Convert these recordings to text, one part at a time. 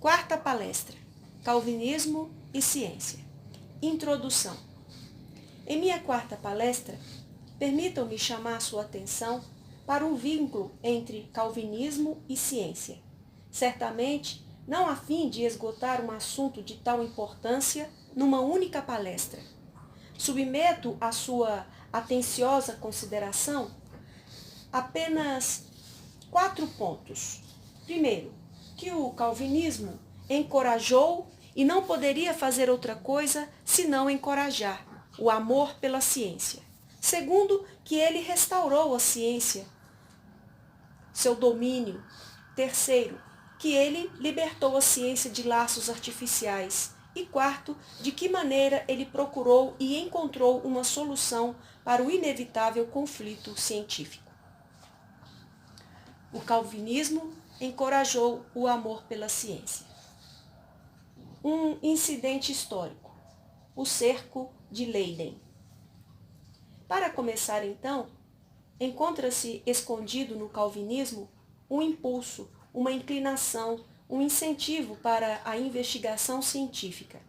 Quarta palestra: Calvinismo e Ciência. Introdução. Em minha quarta palestra, permitam-me chamar sua atenção para um vínculo entre calvinismo e ciência. Certamente, não a fim de esgotar um assunto de tal importância numa única palestra. Submeto à sua atenciosa consideração apenas 4 pontos. Primeiro, que o calvinismo encorajou e não poderia fazer outra coisa senão encorajar o amor pela ciência. Segundo, que ele restaurou a ciência, seu domínio. Terceiro, que ele libertou a ciência de laços artificiais. E quarto, de que maneira ele procurou e encontrou uma solução para o inevitável conflito científico. O calvinismo encorajou o amor pela ciência. Um incidente histórico: o cerco de Leiden. Para começar, então, encontra-se escondido no calvinismo um impulso, uma inclinação, um incentivo para a investigação científica.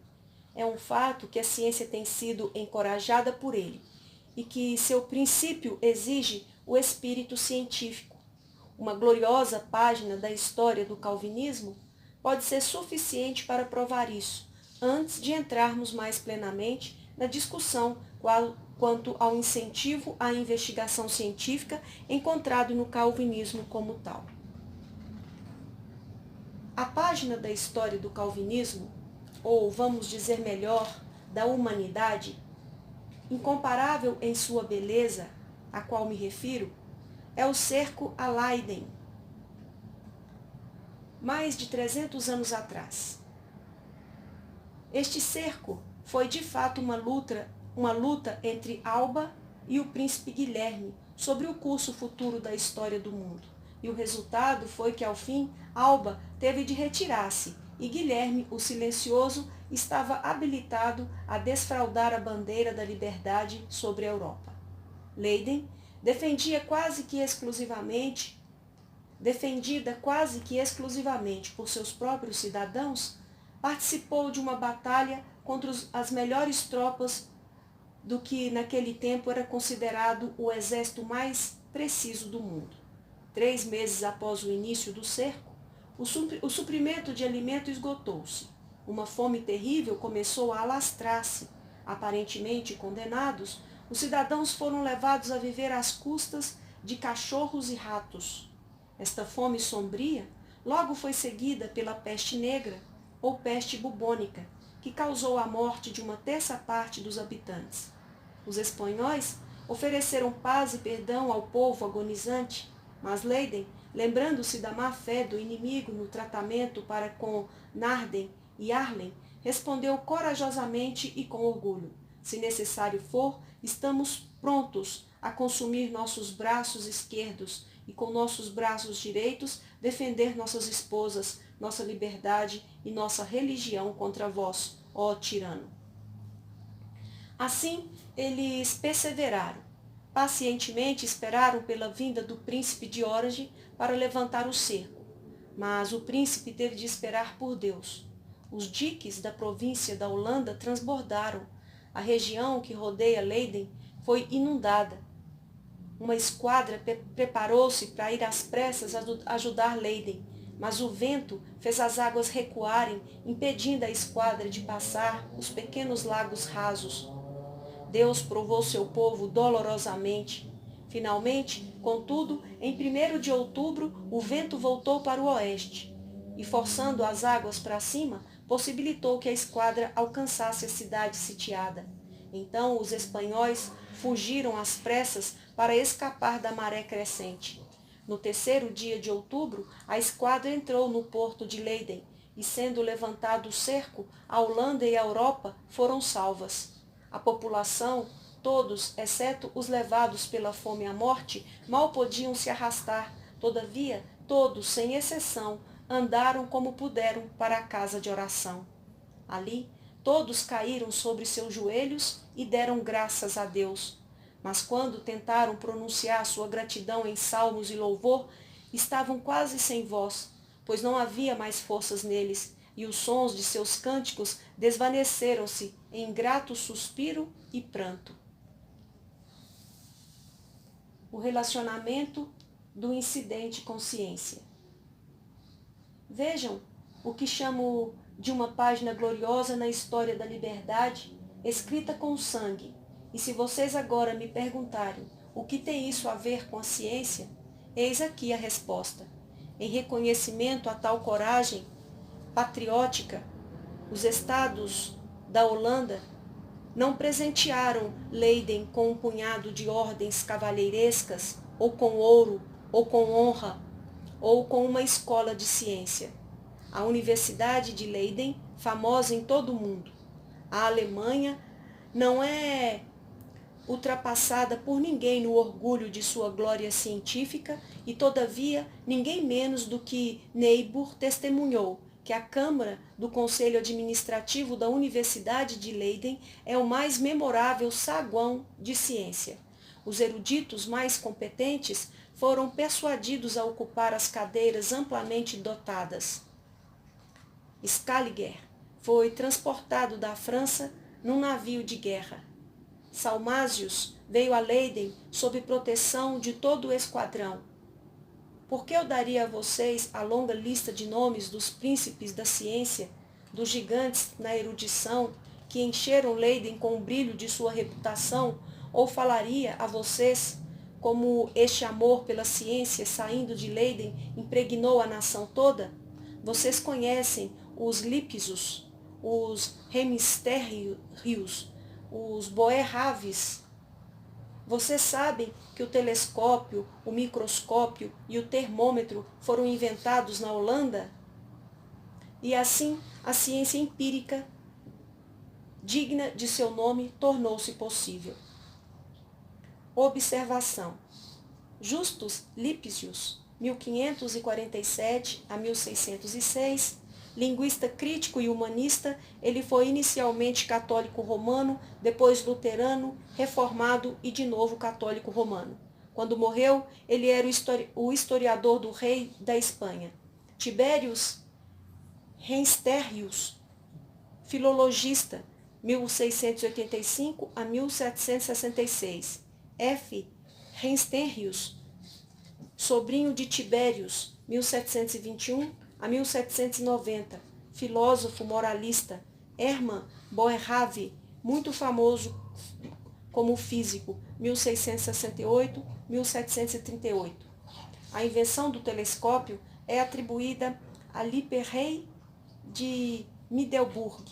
É um fato que a ciência tem sido encorajada por ele e que seu princípio exige o espírito científico. Uma gloriosa página da história do calvinismo pode ser suficiente para provar isso, antes de entrarmos mais plenamente na discussão quanto ao incentivo à investigação científica encontrado no calvinismo como tal. A página da história do calvinismo, ou vamos dizer melhor, da humanidade, incomparável em sua beleza, a qual me refiro, é o cerco a Leiden, mais de 300 anos atrás. Este cerco foi de fato uma luta entre Alba e o príncipe Guilherme sobre o curso futuro da história do mundo. E o resultado foi que, ao fim, Alba teve de retirar-se e Guilherme, o silencioso, estava habilitado a desfraldar a bandeira da liberdade sobre a Europa. Leiden, defendida quase que exclusivamente por seus próprios cidadãos, participou de uma batalha contra as melhores tropas do que naquele tempo era considerado o exército mais preciso do mundo. 3 meses após o início do cerco, o suprimento de alimento esgotou-se. Uma fome terrível começou a alastrar-se. Aparentemente condenados, os cidadãos foram levados a viver às custas de cachorros e ratos. Esta fome sombria logo foi seguida pela peste negra, ou peste bubônica, que causou a morte de 1/3 dos habitantes. Os espanhóis ofereceram paz e perdão ao povo agonizante, mas Leiden, lembrando-se da má fé do inimigo no tratamento para com Naarden e Arlen, respondeu corajosamente e com orgulho: se necessário for, estamos prontos a consumir nossos braços esquerdos e com nossos braços direitos defender nossas esposas, nossa liberdade e nossa religião contra vós, ó tirano. Assim, eles perseveraram. Pacientemente esperaram pela vinda do príncipe de Orange para levantar o cerco. Mas o príncipe teve de esperar por Deus. Os diques da província da Holanda transbordaram. A região que rodeia Leiden foi inundada. Uma esquadra preparou-se para ir às pressas ajudar Leiden, mas o vento fez as águas recuarem, impedindo a esquadra de passar os pequenos lagos rasos. Deus provou seu povo dolorosamente. Finalmente, contudo, em 1º de outubro, o vento voltou para o oeste e, forçando as águas para cima, possibilitou que a esquadra alcançasse a cidade sitiada. Então os espanhóis fugiram às pressas para escapar da maré crescente. No 3º dia de outubro, a esquadra entrou no porto de Leiden e, sendo levantado o cerco, a Holanda e a Europa foram salvas. A população, todos, exceto os levados pela fome à morte, mal podiam se arrastar. Todavia, todos, sem exceção, andaram como puderam para a casa de oração. Ali, todos caíram sobre seus joelhos e deram graças a Deus. Mas quando tentaram pronunciar sua gratidão em salmos e louvor, estavam quase sem voz, pois não havia mais forças neles. e os sons de seus cânticos desvaneceram-se em grato suspiro e pranto. O relacionamento do incidente com ciência. Vejam o que chamo de uma página gloriosa na história da liberdade, escrita com sangue. E se vocês agora me perguntarem o que tem isso a ver com a ciência, eis aqui a resposta. Em reconhecimento a tal coragem patriótica, os estados da Holanda não presentearam Leiden com um punhado de ordens cavalheirescas, ou com ouro, ou com honra, ou com uma escola de ciência. A Universidade de Leiden, famosa em todo o mundo. A Alemanha não é ultrapassada por ninguém no orgulho de sua glória científica e, todavia, ninguém menos do que Niebuhr testemunhou que a Câmara do Conselho Administrativo da Universidade de Leiden é o mais memorável saguão de ciência. Os eruditos mais competentes foram persuadidos a ocupar as cadeiras amplamente dotadas. Scaliger foi transportado da França num navio de guerra. Salmasius veio a Leiden sob proteção de todo o esquadrão. Por que eu daria a vocês a longa lista de nomes dos príncipes da ciência, dos gigantes na erudição, que encheram Leiden com o brilho de sua reputação, ou falaria a vocês como este amor pela ciência saindo de Leiden impregnou a nação toda? Vocês conhecem os Lipsius, os Hemisterius, os Boerhaves. Vocês sabem que o telescópio, o microscópio e o termômetro foram inventados na Holanda? E assim, a ciência empírica, digna de seu nome, tornou-se possível. Observação. Justus Lipsius, 1547 a 1606, linguista crítico e humanista, ele foi inicialmente católico romano, depois luterano, reformado e de novo católico romano. Quando morreu, ele era o historiador do rei da Espanha. Tiberius Hensterius, filologista, 1685 a 1766. F. Hensterius, sobrinho de Tiberius, 1721 a 1790, filósofo moralista. Hermann Boerhaave, muito famoso como físico, 1668-1738. A invenção do telescópio é atribuída a Lippershey de Middelburg,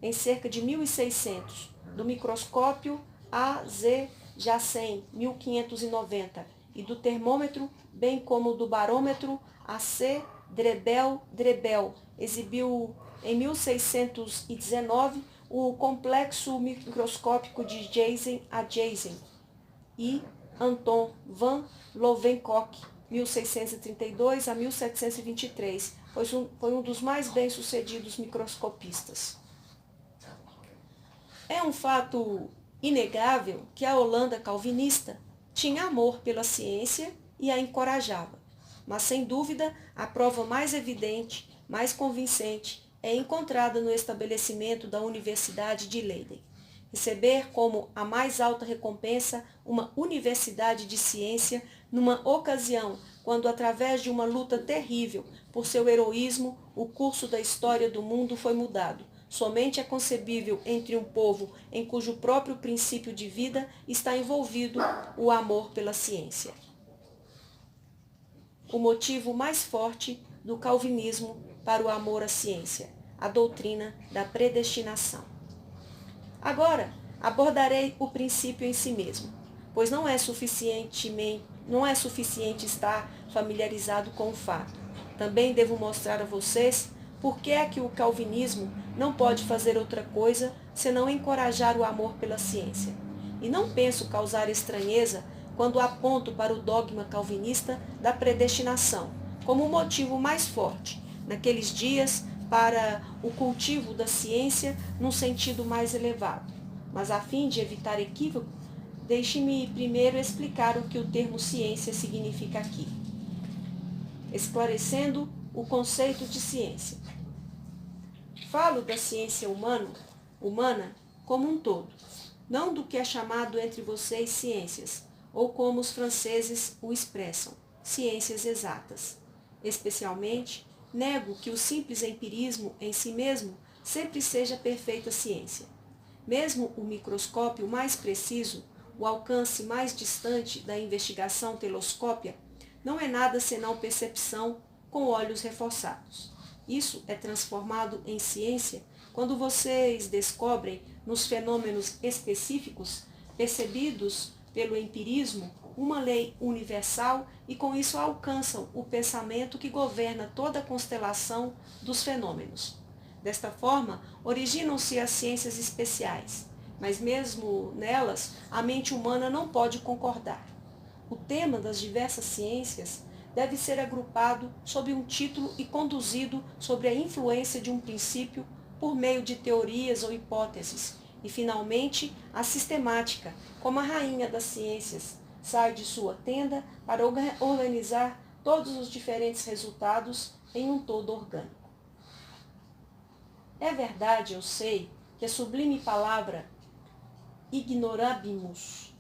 em cerca de 1600, do microscópio A. Z. Janssen, 1590, e do termômetro, bem como do barômetro A. C. Drebel exibiu em 1619 o complexo microscópico de Janssen a Janssen e Anton van Leeuwenhoek, 1632 a 1723, foi um dos mais bem-sucedidos microscopistas. É um fato inegável que a Holanda calvinista tinha amor pela ciência e a encorajava. Mas, sem dúvida, a prova mais evidente, mais convincente, é encontrada no estabelecimento da Universidade de Leiden. Receber como a mais alta recompensa uma universidade de ciência numa ocasião quando, através de uma luta terrível por seu heroísmo, o curso da história do mundo foi mudado. Somente é concebível entre um povo em cujo próprio princípio de vida está envolvido o amor pela ciência. O motivo mais forte do calvinismo para o amor à ciência, a doutrina da predestinação. Agora, abordarei o princípio em si mesmo, pois não é suficiente estar familiarizado com o fato. Também devo mostrar a vocês por que é que o calvinismo não pode fazer outra coisa senão encorajar o amor pela ciência. E não penso causar estranheza quando aponto para o dogma calvinista da predestinação, como o motivo mais forte, naqueles dias, para o cultivo da ciência num sentido mais elevado. Mas, a fim de evitar equívoco, deixe-me primeiro explicar o que o termo ciência significa aqui, esclarecendo o conceito de ciência. Falo da ciência humana como um todo, não do que é chamado entre vocês ciências, ou como os franceses o expressam, ciências exatas. Especialmente, nego que o simples empirismo em si mesmo sempre seja perfeita ciência. Mesmo o microscópio mais preciso, o alcance mais distante da investigação telescópia, não é nada senão percepção com olhos reforçados. Isso é transformado em ciência quando vocês descobrem nos fenômenos específicos percebidos pelo empirismo uma lei universal e com isso alcançam o pensamento que governa toda a constelação dos fenômenos. Desta forma, originam-se as ciências especiais, mas mesmo nelas a mente humana não pode concordar. O tema das diversas ciências deve ser agrupado sob um título e conduzido sobre a influência de um princípio por meio de teorias ou hipóteses, e finalmente a sistemática, como a rainha das ciências, sai de sua tenda para organizar todos os diferentes resultados em um todo orgânico. É verdade, eu sei, que a sublime palavra ignorabimus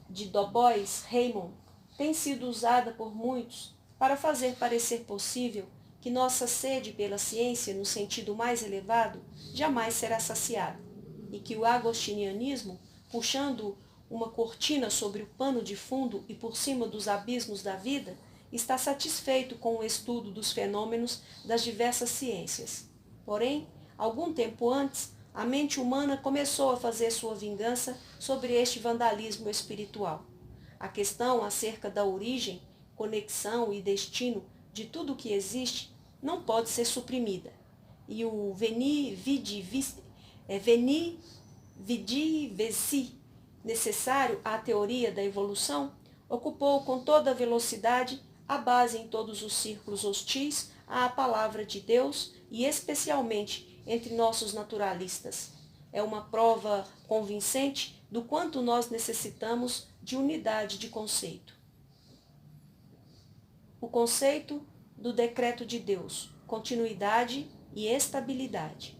de Dubois Reymond tem sido usada por muitos para fazer parecer possível que nossa sede pela ciência, no sentido mais elevado, jamais será saciada, e que o agostinianismo, puxando uma cortina sobre o pano de fundo e por cima dos abismos da vida, está satisfeito com o estudo dos fenômenos das diversas ciências. Porém, algum tempo antes, a mente humana começou a fazer sua vingança sobre este vandalismo espiritual. A questão acerca da origem, conexão e destino de tudo o que existe não pode ser suprimida. E o veni, vidi, vici, necessário à teoria da evolução, ocupou com toda a velocidade a base em todos os círculos hostis à palavra de Deus e especialmente entre nossos naturalistas. É uma prova convincente do quanto nós necessitamos de unidade de conceito. O conceito do decreto de Deus, continuidade e estabilidade.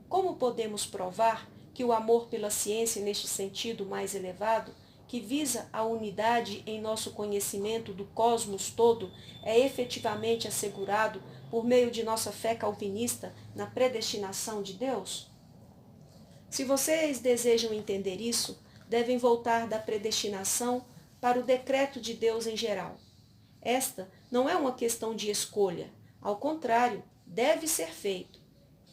Como podemos provar que o amor pela ciência neste sentido mais elevado, que visa a unidade em nosso conhecimento do cosmos todo, é efetivamente assegurado por meio de nossa fé calvinista na predestinação de Deus? Se vocês desejam entender isso, devem voltar da predestinação para o decreto de Deus em geral. Esta não é uma questão de escolha, ao contrário, deve ser feito.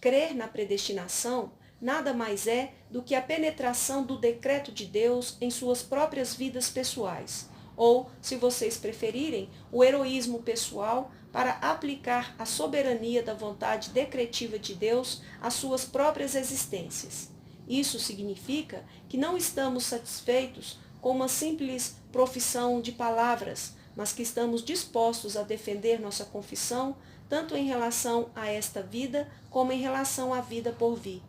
Crer na predestinação nada mais é do que a penetração do decreto de Deus em suas próprias vidas pessoais, ou, se vocês preferirem, o heroísmo pessoal para aplicar a soberania da vontade decretiva de Deus às suas próprias existências. Isso significa que não estamos satisfeitos com uma simples profissão de palavras, mas que estamos dispostos a defender nossa confissão, tanto em relação a esta vida, como em relação à vida por vir.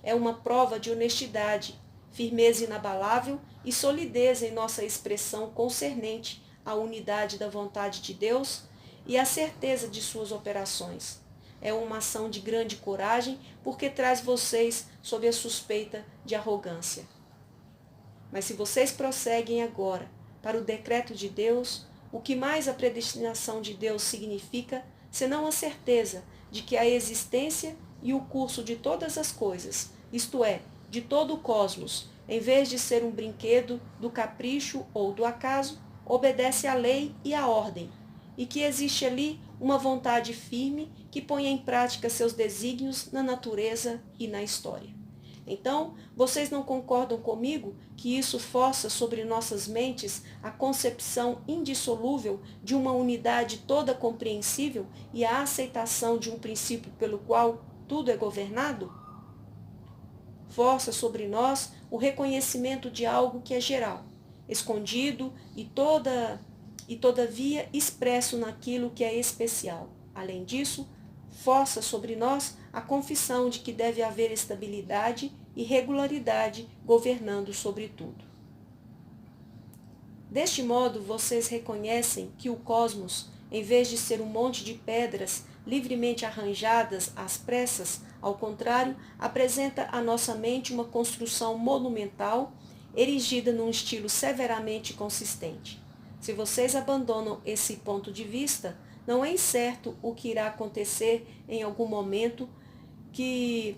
É uma prova de honestidade, firmeza inabalável e solidez em nossa expressão concernente à unidade da vontade de Deus e à certeza de suas operações. É uma ação de grande coragem, porque traz vocês sob a suspeita de arrogância. Mas se vocês prosseguem agora para o decreto de Deus, o que mais a predestinação de Deus significa, senão a certeza de que a existência e o curso de todas as coisas, isto é, de todo o cosmos, em vez de ser um brinquedo do capricho ou do acaso, obedece à lei e à ordem, e que existe ali uma vontade firme que põe em prática seus desígnios na natureza e na história. Então, vocês não concordam comigo que isso força sobre nossas mentes a concepção indissolúvel de uma unidade toda compreensível e a aceitação de um princípio pelo qual tudo é governado? Força sobre nós o reconhecimento de algo que é geral, escondido e todavia expresso naquilo que é especial. Além disso, força sobre nós a confissão de que deve haver estabilidade e regularidade governando sobre tudo. Deste modo, vocês reconhecem que o cosmos, em vez de ser um monte de pedras livremente arranjadas às pressas, ao contrário, apresenta à nossa mente uma construção monumental, erigida num estilo severamente consistente. Se vocês abandonam esse ponto de vista, não é incerto o que irá acontecer em algum momento, que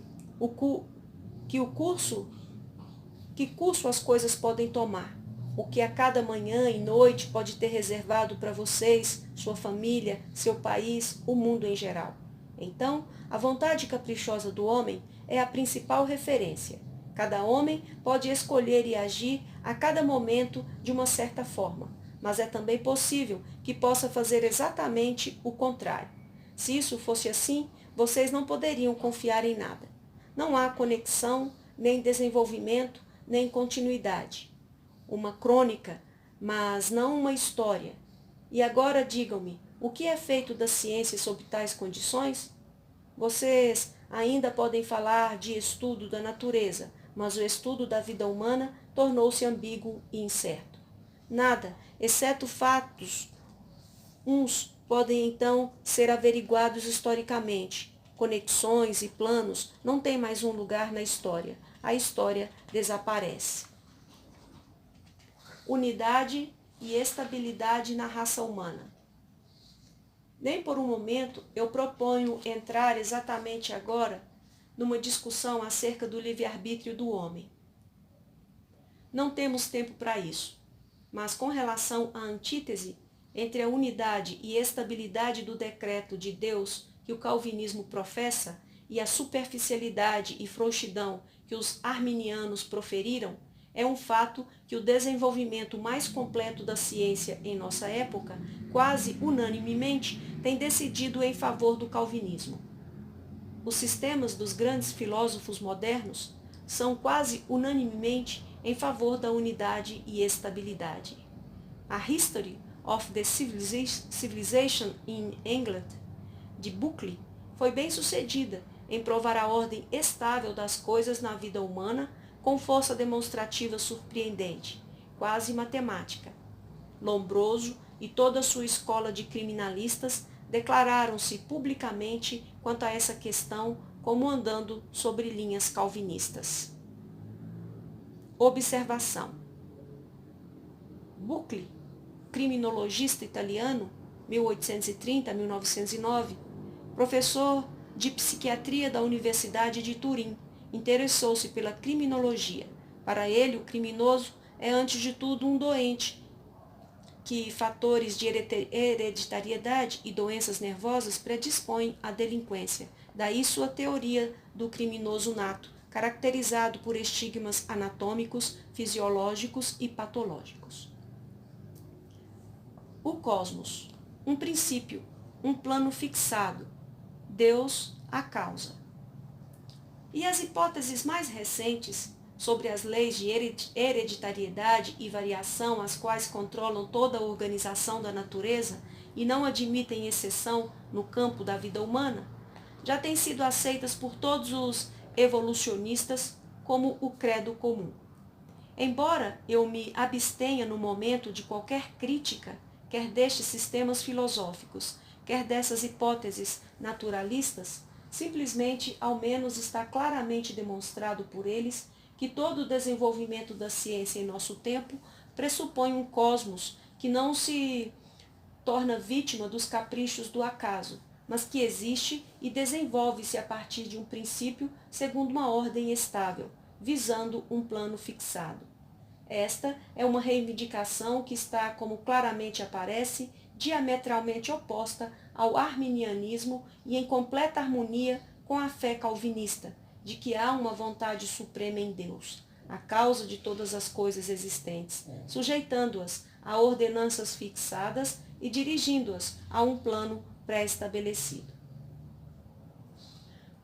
curso as coisas podem tomar, o que a cada manhã e noite pode ter reservado para vocês, sua família, seu país, o mundo em geral. Então, a vontade caprichosa do homem é a principal referência. Cada homem pode escolher e agir a cada momento de uma certa forma, mas é também possível que possa fazer exatamente o contrário. Se isso fosse assim, vocês não poderiam confiar em nada. Não há conexão, nem desenvolvimento, nem continuidade. Uma crônica, mas não uma história. E agora digam-me, o que é feito da ciência sob tais condições? Vocês ainda podem falar de estudo da natureza, mas o estudo da vida humana tornou-se ambíguo e incerto. Nada, exceto fatos, uns podem então ser averiguados historicamente. Conexões e planos não têm mais um lugar na história. A história desaparece. Unidade e estabilidade na raça humana. Nem por um momento eu proponho entrar exatamente agora numa discussão acerca do livre-arbítrio do homem. Não temos tempo para isso, mas com relação à antítese entre a unidade e estabilidade do decreto de Deus que o calvinismo professa e a superficialidade e frouxidão que os arminianos proferiram, é um fato que o desenvolvimento mais completo da ciência em nossa época, quase unanimemente, tem decidido em favor do calvinismo. Os sistemas dos grandes filósofos modernos são quase unanimemente em favor da unidade e estabilidade. A History of the Civilization in England, de Buckley, foi bem sucedida em provar a ordem estável das coisas na vida humana com força demonstrativa surpreendente, quase matemática. Lombroso e toda a sua escola de criminalistas declararam-se publicamente quanto a essa questão como andando sobre linhas calvinistas. Observação. Buckley, criminologista italiano, 1830-1909, professor de psiquiatria da Universidade de Turim, interessou-se pela criminologia. Para ele, o criminoso é antes de tudo um doente, que fatores de hereditariedade e doenças nervosas predispõem à delinquência. Daí sua teoria do criminoso nato, caracterizado por estigmas anatômicos, fisiológicos e patológicos. O cosmos, um princípio, um plano fixado. Deus, a causa. E as hipóteses mais recentes sobre as leis de hereditariedade e variação, as quais controlam toda a organização da natureza e não admitem exceção no campo da vida humana, já têm sido aceitas por todos os evolucionistas como o credo comum. Embora eu me abstenha no momento de qualquer crítica, quer destes sistemas filosóficos, quer dessas hipóteses naturalistas, simplesmente, ao menos, está claramente demonstrado por eles que todo o desenvolvimento da ciência em nosso tempo pressupõe um cosmos que não se torna vítima dos caprichos do acaso, mas que existe e desenvolve-se a partir de um princípio segundo uma ordem estável, visando um plano fixado. Esta é uma reivindicação que está, como claramente aparece, diametralmente oposta ao arminianismo e em completa harmonia com a fé calvinista, de que há uma vontade suprema em Deus, a causa de todas as coisas existentes, sujeitando-as a ordenanças fixadas e dirigindo-as a um plano pré-estabelecido.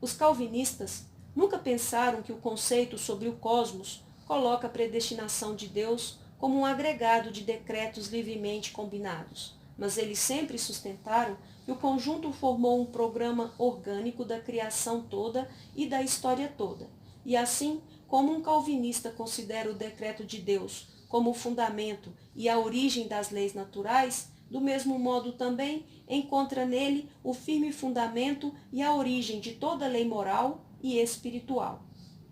Os calvinistas nunca pensaram que o conceito sobre o cosmos coloca a predestinação de Deus como um agregado de decretos livremente combinados, mas eles sempre sustentaram que o conjunto formou um programa orgânico da criação toda e da história toda. E assim, como um calvinista considera o decreto de Deus como o fundamento e a origem das leis naturais, do mesmo modo também encontra nele o firme fundamento e a origem de toda lei moral e espiritual.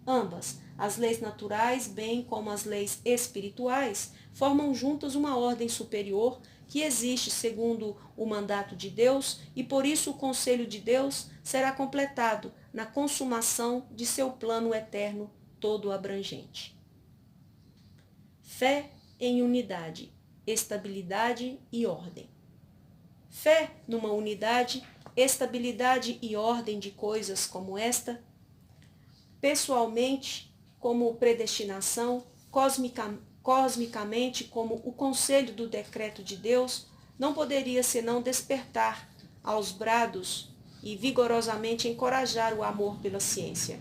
Ambas, as leis naturais, bem como as leis espirituais, formam juntas uma ordem superior que existe segundo o mandato de Deus e por isso o conselho de Deus será completado na consumação de seu plano eterno todo abrangente. Fé em unidade, estabilidade e ordem. Fé numa unidade, estabilidade e ordem de coisas como esta, pessoalmente como predestinação, cosmicamente como o conselho do decreto de Deus, não poderia senão despertar aos brados e vigorosamente encorajar o amor pela ciência.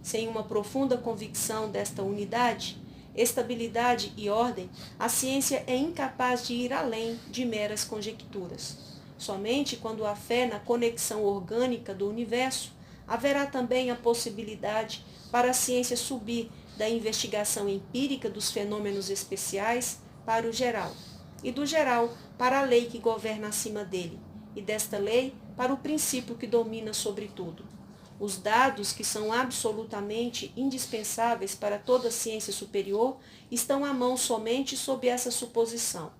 Sem uma profunda convicção desta unidade, estabilidade e ordem, a ciência é incapaz de ir além de meras conjecturas. Somente quando há fé na conexão orgânica do universo, haverá também a possibilidade para a ciência subir da investigação empírica dos fenômenos especiais para o geral, e do geral para a lei que governa acima dele, e desta lei para o princípio que domina sobre tudo. Os dados, que são absolutamente indispensáveis para toda ciência superior, estão à mão somente sob essa suposição.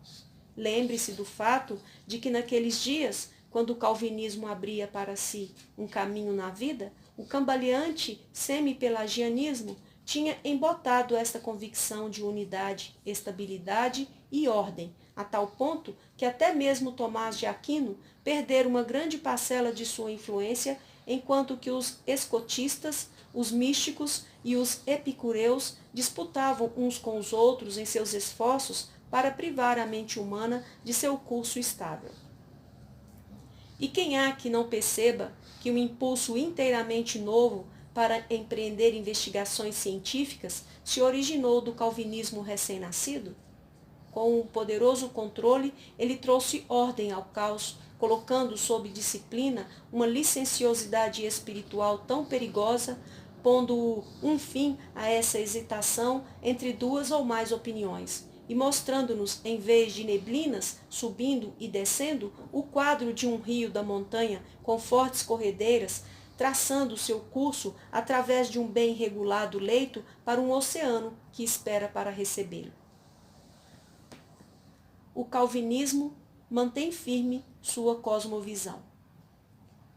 Lembre-se do fato de que naqueles dias, quando o calvinismo abria para si um caminho na vida, o cambaleante semi-pelagianismo tinha embotado esta convicção de unidade, estabilidade e ordem, a tal ponto que até mesmo Tomás de Aquino perdera uma grande parcela de sua influência, enquanto que os escotistas, os místicos e os epicureus disputavam uns com os outros em seus esforços para privar a mente humana de seu curso estável. E quem há que não perceba que um impulso inteiramente novo para empreender investigações científicas se originou do calvinismo recém-nascido? Com um poderoso controle, ele trouxe ordem ao caos, colocando sob disciplina uma licenciosidade espiritual tão perigosa, pondo um fim a essa hesitação entre duas ou mais opiniões, e mostrando-nos, em vez de neblinas subindo e descendo, o quadro de um rio da montanha com fortes corredeiras, traçando seu curso através de um bem regulado leito para um oceano que espera para recebê-lo. O calvinismo mantém firme sua cosmovisão.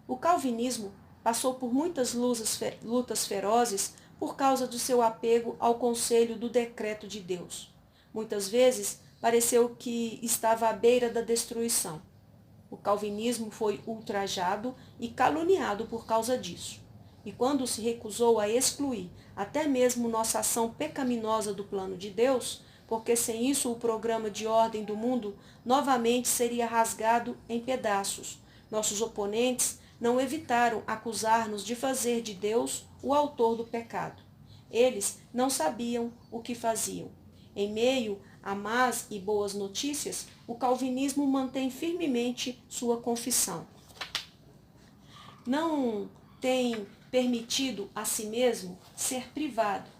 O calvinismo passou por muitas lutas ferozes por causa do seu apego ao conselho do decreto de Deus. Muitas vezes pareceu que estava à beira da destruição. O calvinismo foi ultrajado e caluniado por causa disso. E quando se recusou a excluir até mesmo nossa ação pecaminosa do plano de Deus, porque sem isso o programa de ordem do mundo novamente seria rasgado em pedaços, nossos oponentes não evitaram acusar-nos de fazer de Deus o autor do pecado. Eles não sabiam o que faziam. Em meio a más e boas notícias, o calvinismo mantém firmemente sua confissão. Não tem permitido a si mesmo ser privado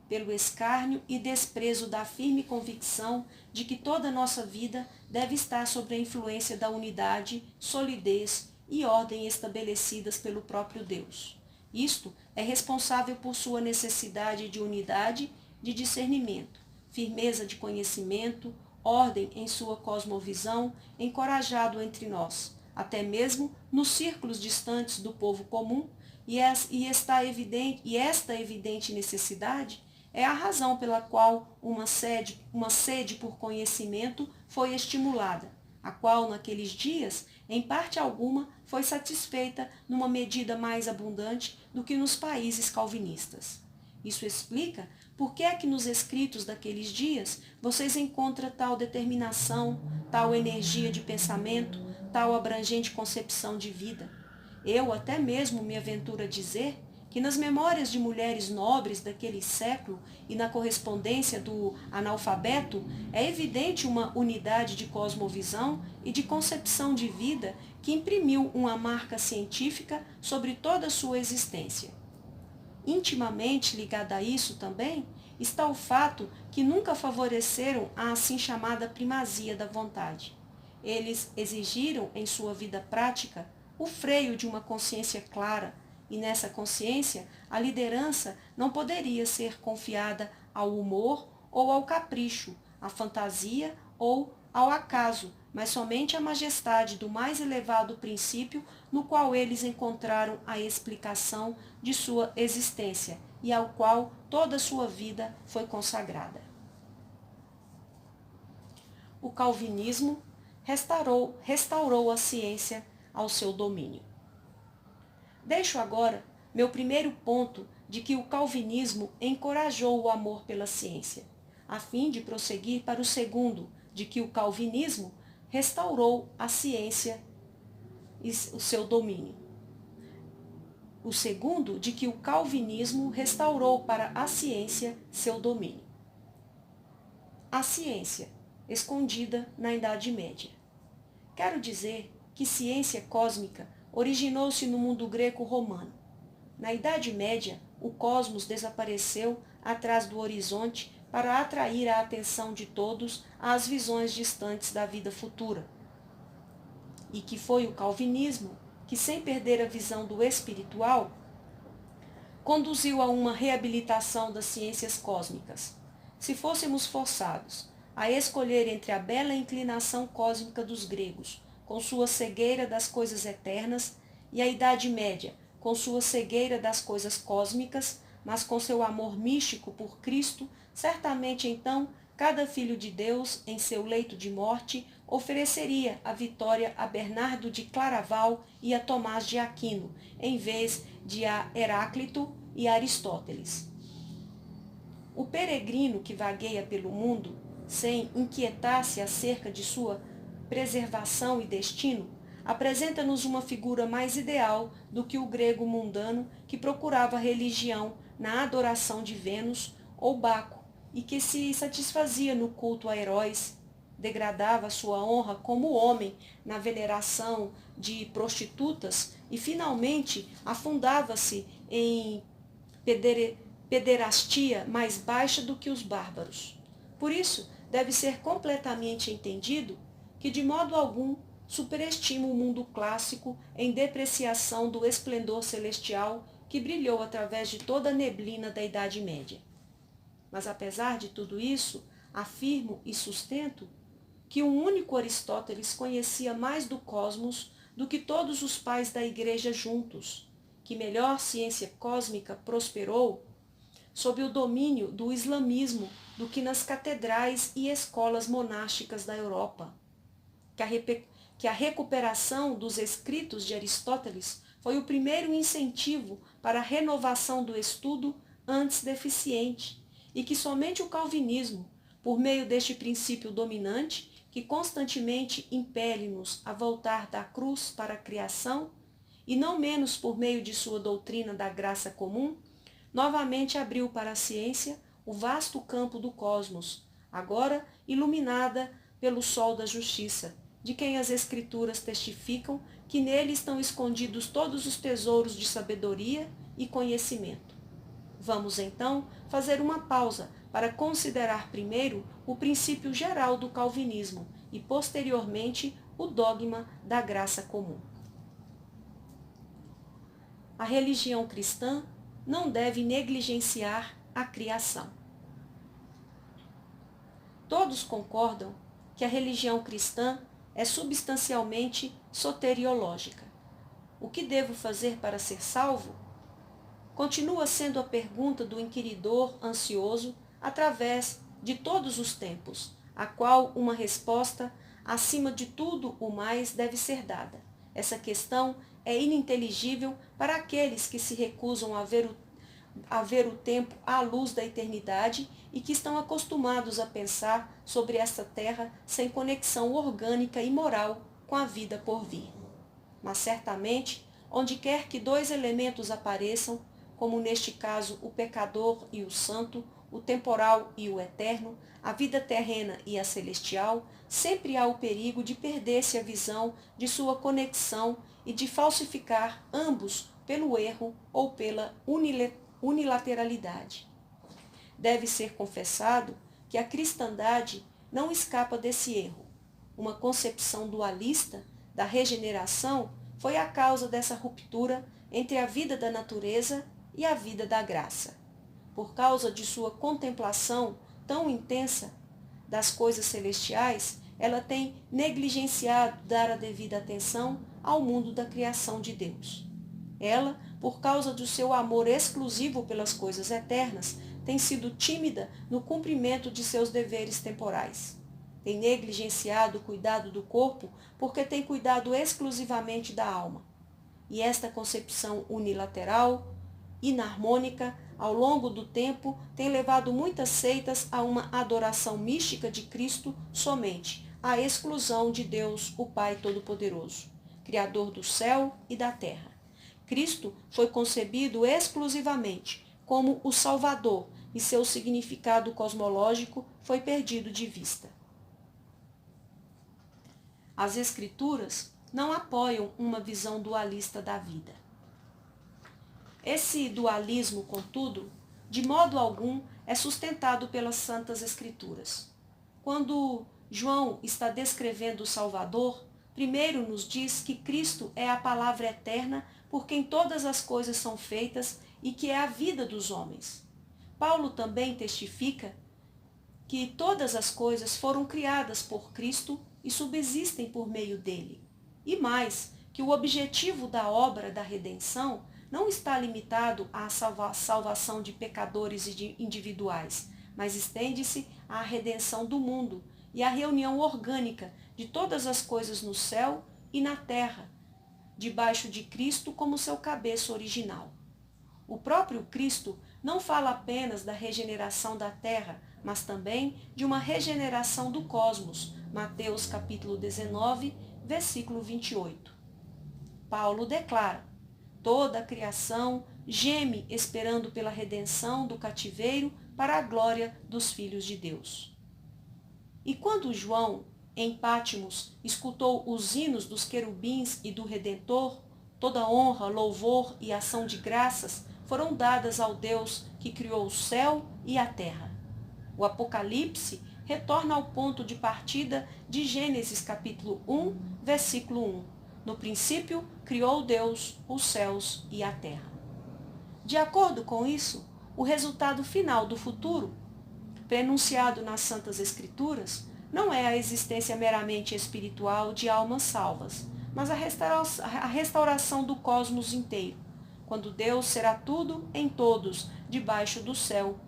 pelo escárnio e desprezo da firme convicção de que toda a nossa vida deve estar sob a influência da unidade, solidez e ordem estabelecidas pelo próprio Deus. Isto é responsável por sua necessidade de unidade, de discernimento, firmeza de conhecimento, ordem em sua cosmovisão, encorajado entre nós, até mesmo nos círculos distantes do povo comum, e esta evidente necessidade é a razão pela qual uma sede por conhecimento foi estimulada, a qual naqueles dias, em parte alguma, foi satisfeita numa medida mais abundante do que nos países calvinistas. Isso explica por que é que nos escritos daqueles dias vocês encontram tal determinação, tal energia de pensamento, tal abrangente concepção de vida. Eu até mesmo me aventuro a dizer que nas memórias de mulheres nobres daquele século e na correspondência do analfabeto é evidente uma unidade de cosmovisão e de concepção de vida que imprimiu uma marca científica sobre toda a sua existência. Intimamente ligada a isso também está o fato que nunca favoreceram a assim chamada primazia da vontade. eles exigiram em sua vida prática o freio de uma consciência clara, e nessa consciência a liderança não poderia ser confiada ao humor ou ao capricho, à fantasia ou ao acaso, mas somente à majestade do mais elevado princípio no qual eles encontraram a explicação de sua existência e ao qual toda sua vida foi consagrada. O calvinismo restaurou a ciência ao seu domínio. Deixo agora meu primeiro ponto de que o calvinismo encorajou o amor pela ciência, a fim de prosseguir para o segundo, de que o calvinismo restaurou a ciência e o seu domínio. O segundo, de que o calvinismo restaurou para a ciência seu domínio. A ciência, escondida na Idade Média. Quero dizer que ciência cósmica originou-se no mundo greco-romano. Na Idade Média, o cosmos desapareceu atrás do horizonte para atrair a atenção de todos às visões distantes da vida futura. E que foi o calvinismo que, sem perder a visão do espiritual, conduziu a uma reabilitação das ciências cósmicas. Se fôssemos forçados a escolher entre a bela inclinação cósmica dos gregos, com sua cegueira das coisas eternas, e a Idade Média, com sua cegueira das coisas cósmicas, mas com seu amor místico por Cristo, certamente então cada filho de Deus, em seu leito de morte, ofereceria a vitória a Bernardo de Claraval e a Tomás de Aquino, em vez de a Heráclito e Aristóteles. O peregrino que vagueia pelo mundo, sem inquietar-se acerca de sua preservação e destino, apresenta-nos uma figura mais ideal do que o grego mundano que procurava religião na adoração de Vênus ou Baco e que se satisfazia no culto a heróis, degradava sua honra como homem na veneração de prostitutas e finalmente afundava-se em pederastia mais baixa do que os bárbaros. Por isso, deve ser completamente entendido que de modo algum superestima o mundo clássico em depreciação do esplendor celestial que brilhou através de toda a neblina da Idade Média. Mas apesar de tudo isso, afirmo e sustento que um único Aristóteles conhecia mais do cosmos do que todos os pais da Igreja juntos, que melhor ciência cósmica prosperou sob o domínio do islamismo do que nas catedrais e escolas monásticas da Europa, que a recuperação dos escritos de Aristóteles foi o primeiro incentivo para a renovação do estudo antes deficiente, e que somente o calvinismo, por meio deste princípio dominante, que constantemente impele-nos a voltar da cruz para a criação, e não menos por meio de sua doutrina da graça comum, novamente abriu para a ciência o vasto campo do cosmos, agora iluminada pelo sol da justiça, de quem as Escrituras testificam que nele estão escondidos todos os tesouros de sabedoria e conhecimento. Vamos então fazer uma pausa para considerar primeiro o princípio geral do calvinismo e posteriormente o dogma da graça comum. A religião cristã não deve negligenciar a criação. Todos concordam que a religião cristã é substancialmente soteriológica. O que devo fazer para ser salvo? Continua sendo a pergunta do inquiridor ansioso através de todos os tempos, a qual uma resposta, acima de tudo o mais, deve ser dada. Essa questão é ininteligível para aqueles que se recusam a ver o tempo à luz da eternidade e que estão acostumados a pensar sobre esta terra sem conexão orgânica e moral com a vida por vir. Mas certamente, onde quer que dois elementos apareçam, como neste caso o pecador e o santo, o temporal e o eterno, a vida terrena e a celestial, sempre há o perigo de perder-se a visão de sua conexão e de falsificar ambos pelo erro ou pela unilateralidade. Deve ser confessado que a cristandade não escapa desse erro. uma concepção dualista da regeneração, foi a causa dessa ruptura entre a vida da natureza e a vida da graça. Por causa de sua contemplação tão intensa das coisas celestiais, ela tem negligenciado dar a devida atenção ao mundo da criação de Deus. Ela, por causa do seu amor exclusivo pelas coisas eternas, tem sido tímida no cumprimento de seus deveres temporais. Tem negligenciado o cuidado do corpo porque tem cuidado exclusivamente da alma. E esta concepção unilateral, inarmônica, ao longo do tempo, tem levado muitas seitas a uma adoração mística de Cristo somente, à exclusão de Deus, o Pai Todo-Poderoso, Criador do céu e da terra. Cristo foi concebido exclusivamente como o Salvador e seu significado cosmológico foi perdido de vista. As Escrituras não apoiam uma visão dualista da vida. Esse dualismo, contudo, de modo algum é sustentado pelas Santas Escrituras. Quando João está descrevendo o Salvador, primeiro nos diz que Cristo é a palavra eterna por quem todas as coisas são feitas e que é a vida dos homens. Paulo também testifica que todas as coisas foram criadas por Cristo e subsistem por meio dele. E mais, que o objetivo da obra da redenção não está limitado à salvação de pecadores e de individuais, mas estende-se à redenção do mundo e à reunião orgânica de todas as coisas no céu e na terra, debaixo de Cristo como seu cabeça original. O próprio Cristo não fala apenas da regeneração da terra, mas também de uma regeneração do cosmos, Mateus capítulo 19, versículo 28. Paulo declara: toda a criação geme esperando pela redenção do cativeiro para a glória dos filhos de Deus. E quando João, em Pátimos, escutou os hinos dos querubins e do Redentor, toda honra, louvor e ação de graças foram dadas ao Deus que criou o céu e a terra. O Apocalipse retorna ao ponto de partida de Gênesis capítulo 1, versículo 1. No princípio, criou Deus os céus e a terra. De acordo com isso, o resultado final do futuro, prenunciado nas Santas Escrituras, não é a existência meramente espiritual de almas salvas, mas a restauração do cosmos inteiro, quando Deus será tudo em todos, debaixo do céu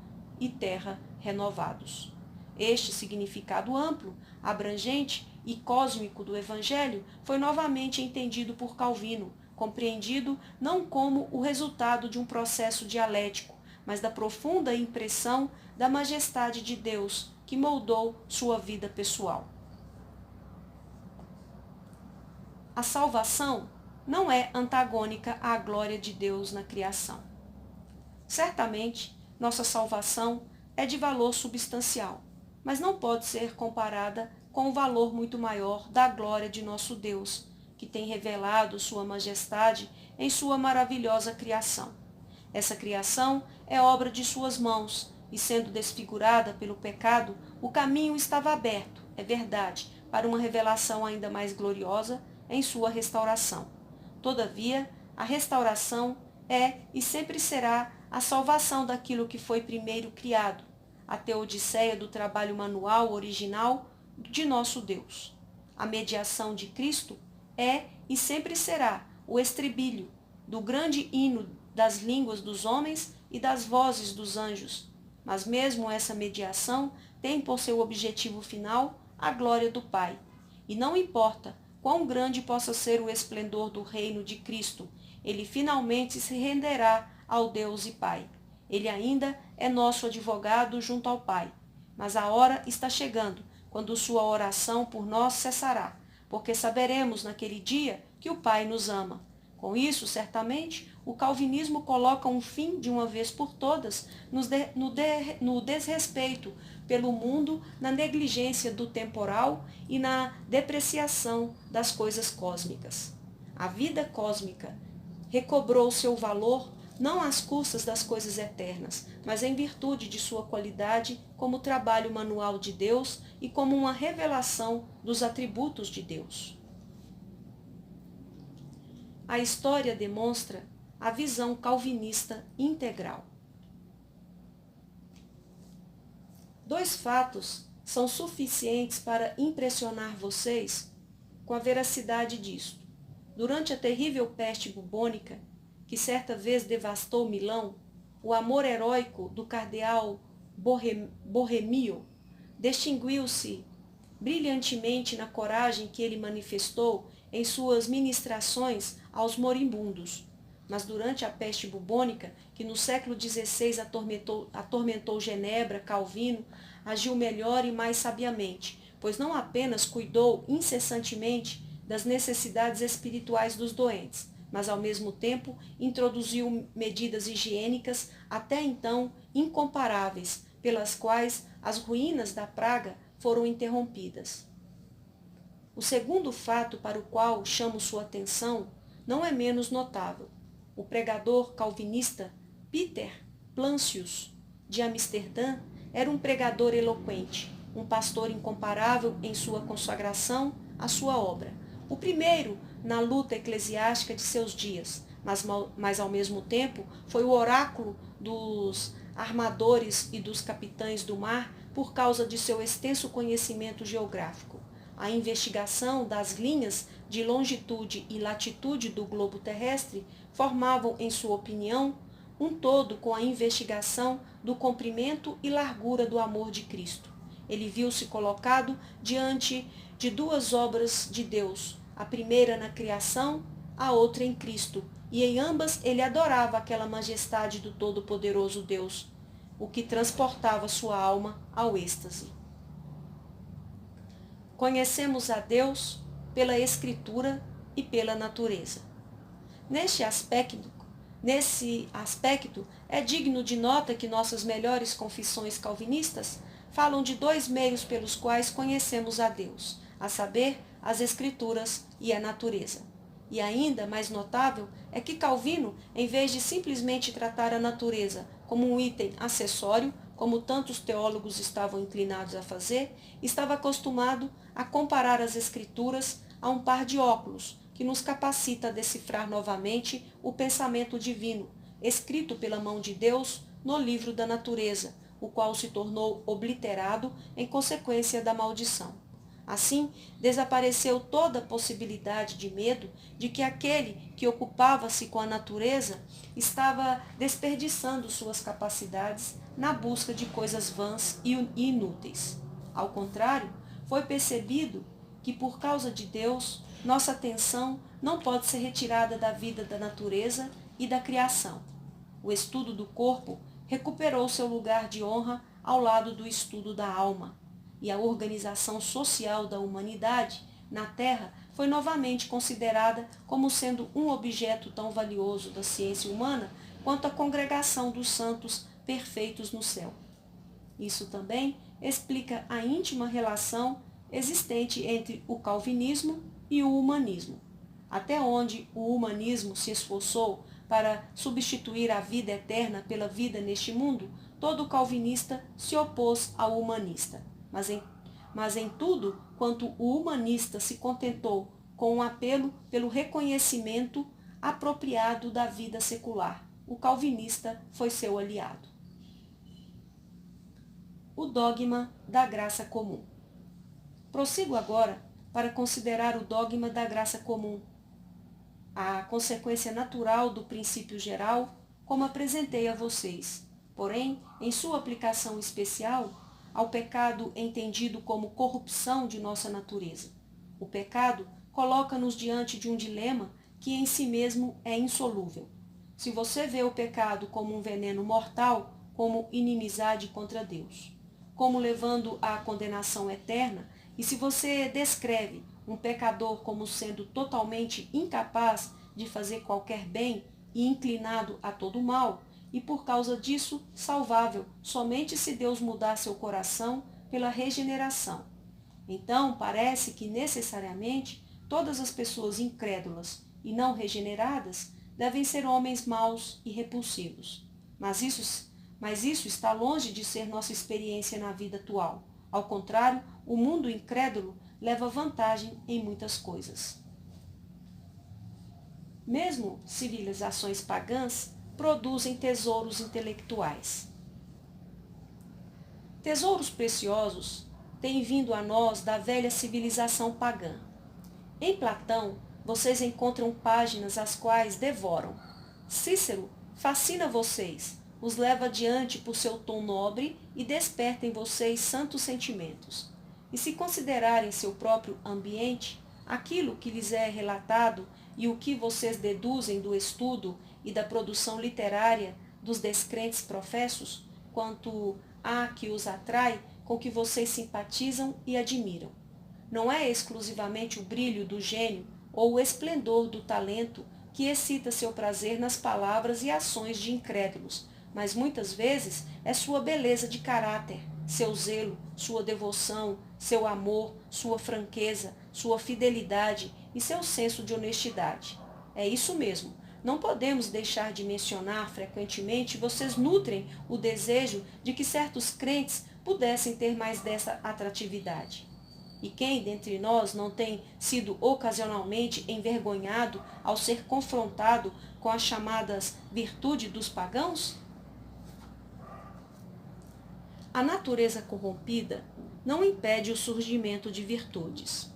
e terra renovados. Este significado amplo, abrangente e cósmico do Evangelho foi novamente entendido por Calvino, compreendido não como o resultado de um processo dialético, mas da profunda impressão da majestade de Deus que moldou sua vida pessoal. A salvação não é antagônica à glória de Deus na criação. Certamente, nossa salvação é de valor substancial, mas não pode ser comparada com o valor muito maior da glória de nosso Deus, que tem revelado sua majestade em sua maravilhosa criação. Essa criação é obra de suas mãos, e sendo desfigurada pelo pecado, o caminho estava aberto, é verdade, para uma revelação ainda mais gloriosa em sua restauração. Todavia, a restauração é e sempre será a salvação daquilo que foi primeiro criado, a teodiceia do trabalho manual original de nosso Deus. A mediação de Cristo é e sempre será o estribilho do grande hino das línguas dos homens e das vozes dos anjos. Mas mesmo essa mediação tem por seu objetivo final a glória do Pai. E não importa quão grande possa ser o esplendor do reino de Cristo, ele finalmente se renderá ao Deus e Pai. Ele ainda é nosso advogado junto ao Pai. Mas a hora está chegando, quando sua oração por nós cessará, porque saberemos naquele dia que o Pai nos ama. Com isso, certamente, o calvinismo coloca um fim, de uma vez por todas, no desrespeito pelo mundo, na negligência do temporal e na depreciação das coisas cósmicas. A vida cósmica recobrou seu valor não às custas das coisas eternas, mas em virtude de sua qualidade como trabalho manual de Deus e como uma revelação dos atributos de Deus. A história demonstra a visão calvinista integral. Dois fatos são suficientes para impressionar vocês com a veracidade disto. Durante a terrível peste bubônica, que certa vez devastou Milão, o amor heróico do cardeal Borromeo distinguiu-se brilhantemente na coragem que ele manifestou em suas ministrações aos moribundos. Mas durante a peste bubônica, que no século XVI atormentou Genebra, Calvino agiu melhor e mais sabiamente, pois não apenas cuidou incessantemente das necessidades espirituais dos doentes, mas ao mesmo tempo introduziu medidas higiênicas até então incomparáveis, pelas quais as ruínas da praga foram interrompidas. O segundo fato para o qual chamo sua atenção não é menos notável. O pregador calvinista Peter Plancius, de Amsterdã, era um pregador eloquente, um pastor incomparável em sua consagração à sua obra. O primeiro na luta eclesiástica de seus dias, mas ao mesmo tempo foi o oráculo dos armadores e dos capitães do mar por causa de seu extenso conhecimento geográfico. A investigação das linhas de longitude e latitude do globo terrestre formavam, em sua opinião, um todo com a investigação do comprimento e largura do amor de Cristo. Ele viu-se colocado diante de duas obras de Deus, a primeira na criação, a outra em Cristo, e em ambas ele adorava aquela majestade do Todo-Poderoso Deus, o que transportava sua alma ao êxtase. Conhecemos a Deus pela Escritura e pela natureza. Nesse aspecto, é digno de nota que nossas melhores confissões calvinistas falam de dois meios pelos quais conhecemos a Deus, a saber, as Escrituras e a natureza. E ainda mais notável é que Calvino, em vez de simplesmente tratar a natureza como um item acessório, como tantos teólogos estavam inclinados a fazer, estava acostumado a comparar as Escrituras a um par de óculos que nos capacita a decifrar novamente o pensamento divino, escrito pela mão de Deus no livro da natureza, o qual se tornou obliterado em consequência da maldição. Assim, desapareceu toda a possibilidade de medo de que aquele que ocupava-se com a natureza estava desperdiçando suas capacidades na busca de coisas vãs e inúteis. Ao contrário, foi percebido que, por causa de Deus, nossa atenção não pode ser retirada da vida da natureza e da criação. O estudo do corpo recuperou seu lugar de honra ao lado do estudo da alma, e a organização social da humanidade na Terra foi novamente considerada como sendo um objeto tão valioso da ciência humana quanto a congregação dos santos perfeitos no céu. Isso também explica a íntima relação existente entre o calvinismo e o humanismo. Até onde o humanismo se esforçou para substituir a vida eterna pela vida neste mundo, todo calvinista se opôs ao humanista. Mas em tudo quanto o humanista se contentou com um apelo pelo reconhecimento apropriado da vida secular, o calvinista foi seu aliado. O dogma da graça comum. Prossigo agora para considerar o dogma da graça comum, a consequência natural do princípio geral, como apresentei a vocês, porém, em sua aplicação especial, ao pecado entendido como corrupção de nossa natureza. O pecado coloca-nos diante de um dilema que em si mesmo é insolúvel. Se você vê o pecado como um veneno mortal, como inimizade contra Deus, como levando à condenação eterna, e se você descreve um pecador como sendo totalmente incapaz de fazer qualquer bem e inclinado a todo mal, e por causa disso salvável somente se Deus mudar seu coração pela regeneração. Então, parece que necessariamente todas as pessoas incrédulas e não regeneradas devem ser homens maus e repulsivos. Mas isso está longe de ser nossa experiência na vida atual. Ao contrário, o mundo incrédulo leva vantagem em muitas coisas. Mesmo civilizações pagãs produzem tesouros intelectuais. Tesouros preciosos têm vindo a nós da velha civilização pagã. Em Platão, vocês encontram páginas as quais devoram. Cícero fascina vocês, os leva adiante por seu tom nobre e desperta em vocês santos sentimentos. E se considerarem seu próprio ambiente, aquilo que lhes é relatado e o que vocês deduzem do estudo e da produção literária dos descrentes professos, quanto a que os atrai, com que vocês simpatizam e admiram. Não é exclusivamente o brilho do gênio ou o esplendor do talento que excita seu prazer nas palavras e ações de incrédulos, mas muitas vezes é sua beleza de caráter, seu zelo, sua devoção, seu amor, sua franqueza, sua fidelidade e seu senso de honestidade. É isso mesmo. Não podemos deixar de mencionar frequentemente vocês nutrem o desejo de que certos crentes pudessem ter mais dessa atratividade. E quem dentre nós não tem sido ocasionalmente envergonhado ao ser confrontado com as chamadas virtudes dos pagãos? A natureza corrompida não impede o surgimento de virtudes.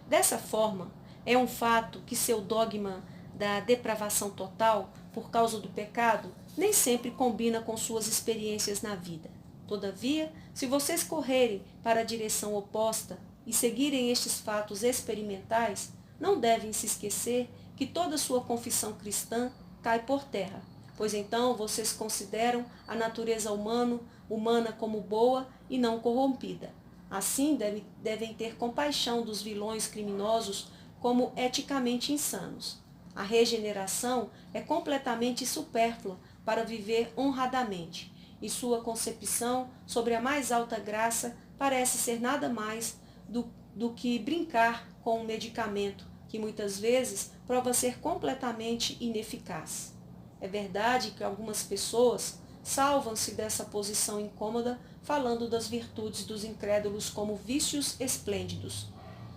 Dessa forma, é um fato que seu dogma da depravação total, por causa do pecado, nem sempre combina com suas experiências na vida. Todavia, se vocês correrem para a direção oposta e seguirem estes fatos experimentais, não devem se esquecer que toda sua confissão cristã cai por terra, pois então vocês consideram a natureza humana como boa e não corrompida. Assim, devem ter compaixão dos vilões criminosos como eticamente insanos. A regeneração é completamente supérflua para viver honradamente, e sua concepção sobre a mais alta graça parece ser nada mais do que brincar com um medicamento que muitas vezes prova ser completamente ineficaz. É verdade que algumas pessoas salvam-se dessa posição incômoda falando das virtudes dos incrédulos como vícios esplêndidos,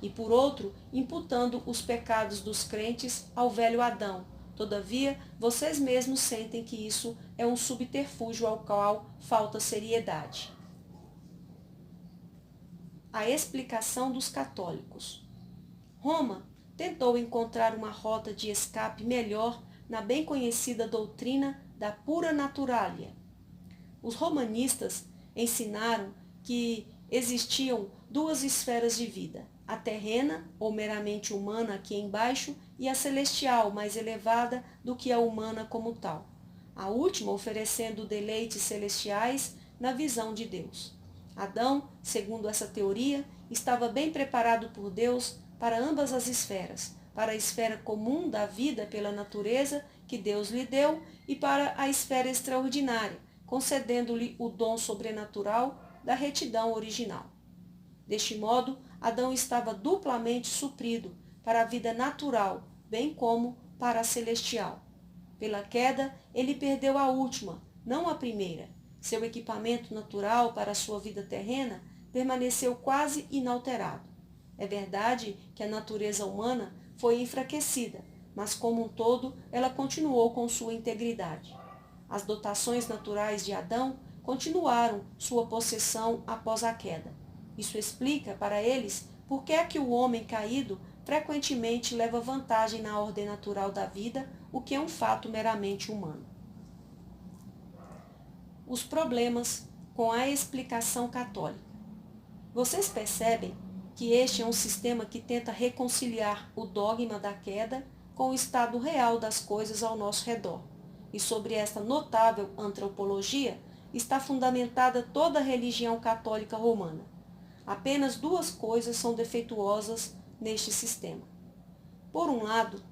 e por outro, imputando os pecados dos crentes ao velho Adão. Todavia, vocês mesmos sentem que isso é um subterfúgio ao qual falta seriedade. A explicação dos católicos. Roma tentou encontrar uma rota de escape melhor na bem conhecida doutrina da pura naturalia. Os romanistas ensinaram que existiam duas esferas de vida, a terrena, ou meramente humana aqui embaixo, e a celestial, mais elevada do que a humana como tal. A última oferecendo deleites celestiais na visão de Deus. Adão, segundo essa teoria, estava bem preparado por Deus para ambas as esferas, para a esfera comum da vida pela natureza que Deus lhe deu e para a esfera extraordinária, concedendo-lhe o dom sobrenatural da retidão original. Deste modo, Adão estava duplamente suprido para a vida natural, bem como para a celestial. Pela queda, ele perdeu a última, não a primeira. Seu equipamento natural para a sua vida terrena permaneceu quase inalterado. É verdade que a natureza humana foi enfraquecida, mas como um todo ela continuou com sua integridade. As dotações naturais de Adão continuaram sua possessão após a queda. Isso explica para eles por que é que o homem caído frequentemente leva vantagem na ordem natural da vida, o que é um fato meramente humano. Os problemas com a explicação católica. Vocês percebem que este é um sistema que tenta reconciliar o dogma da queda com o estado real das coisas ao nosso redor. E sobre esta notável antropologia está fundamentada toda a religião católica romana. Apenas duas coisas são defeituosas neste sistema. Por um lado,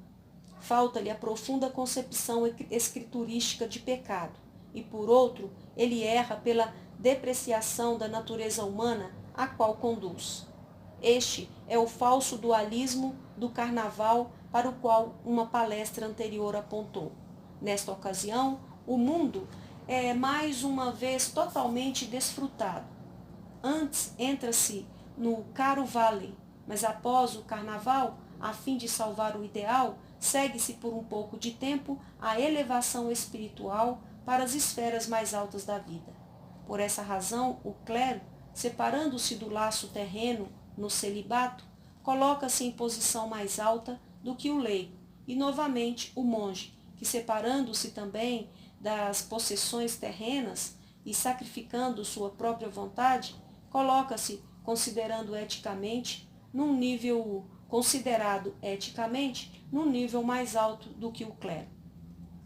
falta-lhe a profunda concepção escriturística de pecado, e por outro, ele erra pela depreciação da natureza humana a qual conduz. Este é o falso dualismo do carnaval para o qual uma palestra anterior apontou. Nesta ocasião, o mundo é mais uma vez totalmente desfrutado. Antes entra-se no caro vale, mas após o carnaval, a fim de salvar o ideal, segue-se por um pouco de tempo a elevação espiritual para as esferas mais altas da vida. Por essa razão, o clero, separando-se do laço terreno no celibato, coloca-se em posição mais alta do que o leigo, e novamente o monge, que separando-se também das possessões terrenas e sacrificando sua própria vontade, coloca-se considerado eticamente num nível mais alto do que o clero.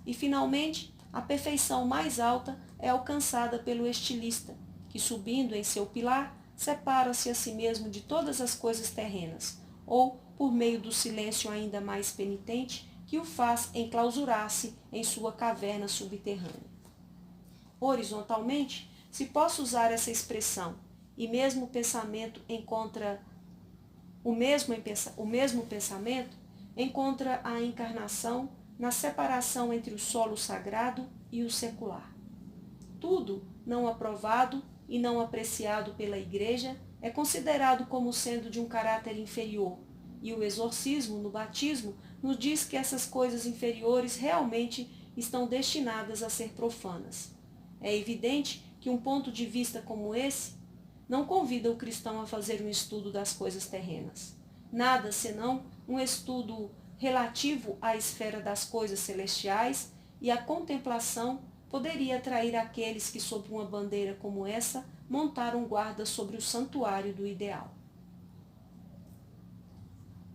E finalmente, a perfeição mais alta é alcançada pelo estilista, que subindo em seu pilar, separa-se a si mesmo de todas as coisas terrenas, ou por meio do silêncio ainda mais penitente, que o faz enclausurar-se em sua caverna subterrânea. Horizontalmente, se posso usar essa expressão, e mesmo pensamento encontra o mesmo pensamento encontra a encarnação na separação entre o solo sagrado e o secular. Tudo não aprovado e não apreciado pela Igreja é considerado como sendo de um caráter inferior, e o exorcismo no batismo nos diz que essas coisas inferiores realmente estão destinadas a ser profanas. É evidente que um ponto de vista como esse não convida o cristão a fazer um estudo das coisas terrenas. Nada senão um estudo relativo à esfera das coisas celestiais, e a contemplação poderia atrair aqueles que, sob uma bandeira como essa, montaram guarda sobre o santuário do ideal.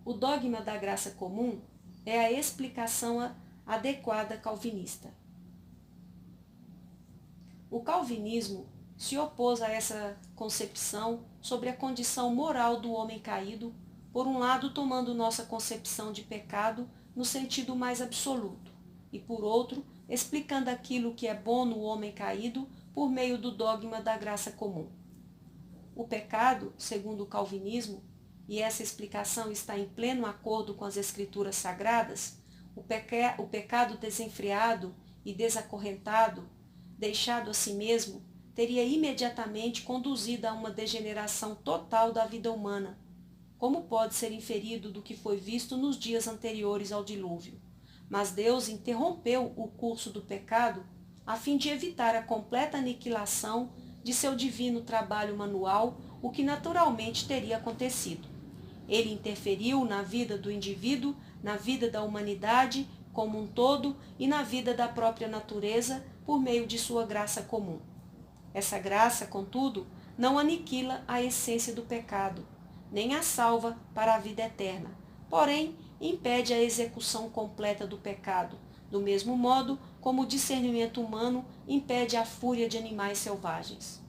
O dogma da graça comum é a explicação adequada calvinista. O calvinismo se opôs a essa concepção sobre a condição moral do homem caído, por um lado tomando nossa concepção de pecado no sentido mais absoluto, e por outro explicando aquilo que é bom no homem caído por meio do dogma da graça comum. O pecado, segundo o calvinismo, e essa explicação está em pleno acordo com as escrituras sagradas, o pecado desenfreado e desacorrentado, deixado a si mesmo, teria imediatamente conduzido a uma degeneração total da vida humana, como pode ser inferido do que foi visto nos dias anteriores ao dilúvio. Mas Deus interrompeu o curso do pecado a fim de evitar a completa aniquilação de seu divino trabalho manual, o que naturalmente teria acontecido. Ele interferiu na vida do indivíduo, na vida da humanidade como um todo e na vida da própria natureza por meio de sua graça comum. Essa graça, contudo, não aniquila a essência do pecado, nem a salva para a vida eterna, porém impede a execução completa do pecado, do mesmo modo como o discernimento humano impede a fúria de animais selvagens.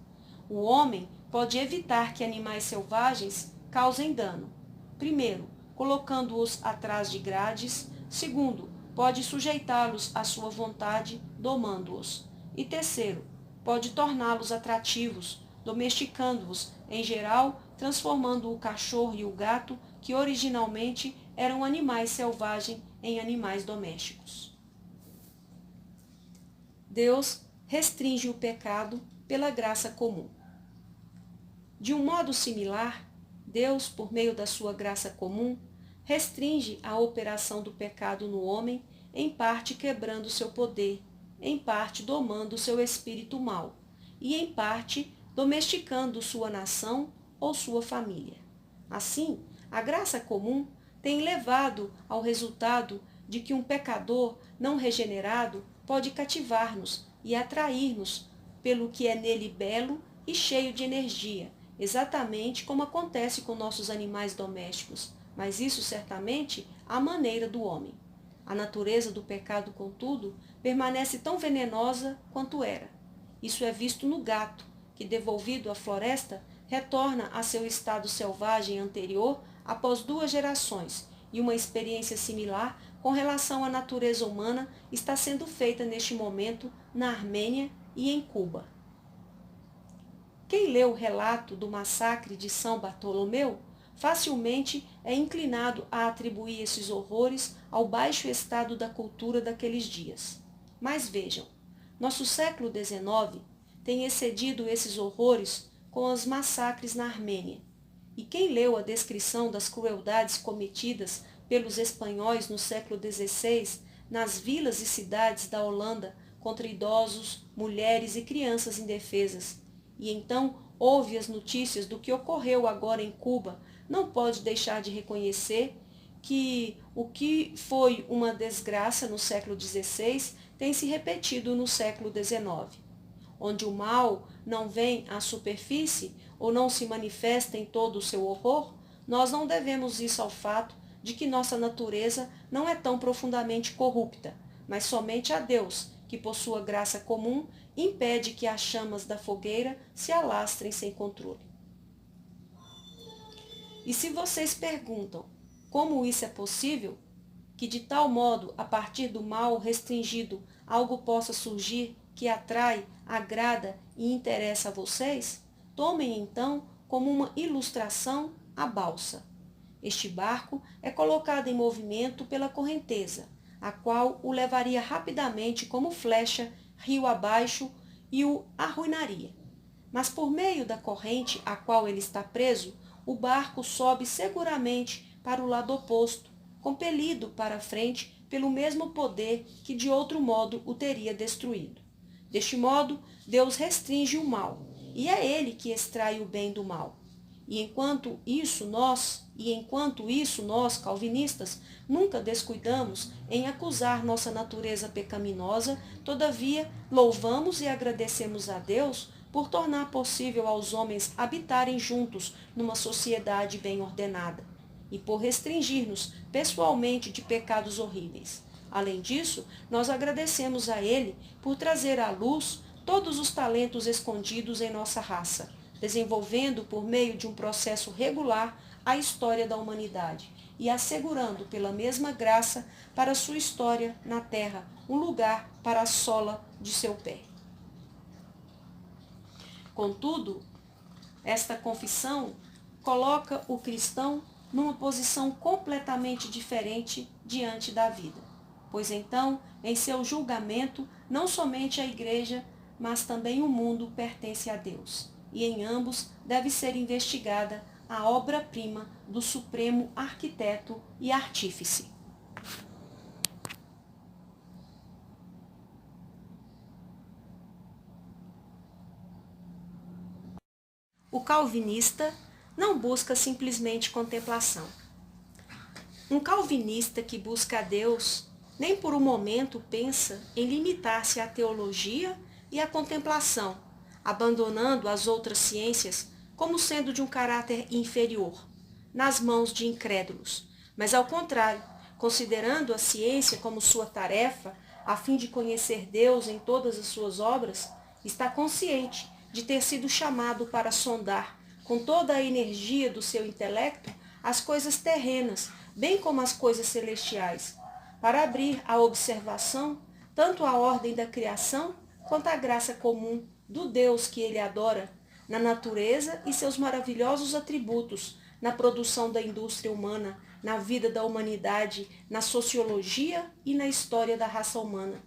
O homem pode evitar que animais selvagens causem dano. Primeiro, colocando-os atrás de grades. Segundo, pode sujeitá-los à sua vontade, domando-os. E terceiro, pode torná-los atrativos, domesticando-os, em geral, transformando o cachorro e o gato, que originalmente eram animais selvagens, em animais domésticos. Deus restringe o pecado pela graça comum. De um modo similar, Deus, por meio da sua graça comum, restringe a operação do pecado no homem, em parte quebrando seu poder, em parte domando seu espírito mau, e em parte domesticando sua nação ou sua família. Assim, a graça comum tem levado ao resultado de que um pecador não regenerado pode cativar-nos e atrair-nos pelo que é nele belo e cheio de energia, exatamente como acontece com nossos animais domésticos, mas isso certamente à maneira do homem. A natureza do pecado, contudo, permanece tão venenosa quanto era. Isso é visto no gato, que, devolvido à floresta, retorna a seu estado selvagem anterior após 2 gerações, e uma experiência similar com relação à natureza humana está sendo feita neste momento na Armênia e em Cuba. Quem leu o relato do massacre de São Bartolomeu facilmente é inclinado a atribuir esses horrores ao baixo estado da cultura daqueles dias. Mas vejam, nosso século XIX tem excedido esses horrores com os massacres na Armênia. E quem leu a descrição das crueldades cometidas pelos espanhóis no século XVI nas vilas e cidades da Holanda contra idosos, mulheres e crianças indefesas, e então ouve as notícias do que ocorreu agora em Cuba, não pode deixar de reconhecer que o que foi uma desgraça no século XVI tem se repetido no século XIX. Onde o mal não vem à superfície ou não se manifesta em todo o seu horror, nós não devemos isso ao fato de que nossa natureza não é tão profundamente corrupta, mas somente a Deus, que por sua graça comum impede que as chamas da fogueira se alastrem sem controle. E se vocês perguntam como isso é possível, que de tal modo, a partir do mal restringido, algo possa surgir que atrai, agrada e interessa a vocês, tomem então como uma ilustração a balsa. Este barco é colocado em movimento pela correnteza, a qual o levaria rapidamente como flecha rio abaixo e o arruinaria. Mas por meio da corrente a qual ele está preso, o barco sobe seguramente para o lado oposto, compelido para a frente pelo mesmo poder que de outro modo o teria destruído. Deste modo, Deus restringe o mal, e é ele que extrai o bem do mal. E enquanto isso nós, calvinistas, nunca descuidamos em acusar nossa natureza pecaminosa, todavia louvamos e agradecemos a Deus por tornar possível aos homens habitarem juntos numa sociedade bem ordenada, e por restringir-nos pessoalmente de pecados horríveis. Além disso, nós agradecemos a Ele por trazer à luz todos os talentos escondidos em nossa raça, desenvolvendo por meio de um processo regular a história da humanidade e assegurando pela mesma graça para sua história na terra um lugar para a sola de seu pé. Contudo, esta confissão coloca o cristão numa posição completamente diferente diante da vida, pois então, em seu julgamento, não somente a igreja, mas também o mundo pertence a Deus, e em ambos deve ser investigada a obra-prima do supremo arquiteto e artífice. O calvinista não busca simplesmente contemplação. Um calvinista que busca a Deus nem por um momento pensa em limitar-se à teologia e à contemplação, abandonando as outras ciências como sendo de um caráter inferior, nas mãos de incrédulos, mas ao contrário, considerando a ciência como sua tarefa, a fim de conhecer Deus em todas as suas obras, está consciente de ter sido chamado para sondar, com toda a energia do seu intelecto, as coisas terrenas, bem como as coisas celestiais, para abrir à observação tanto a ordem da criação quanto a graça comum do Deus que ele adora, na natureza e seus maravilhosos atributos, na produção da indústria humana, na vida da humanidade, na sociologia e na história da raça humana.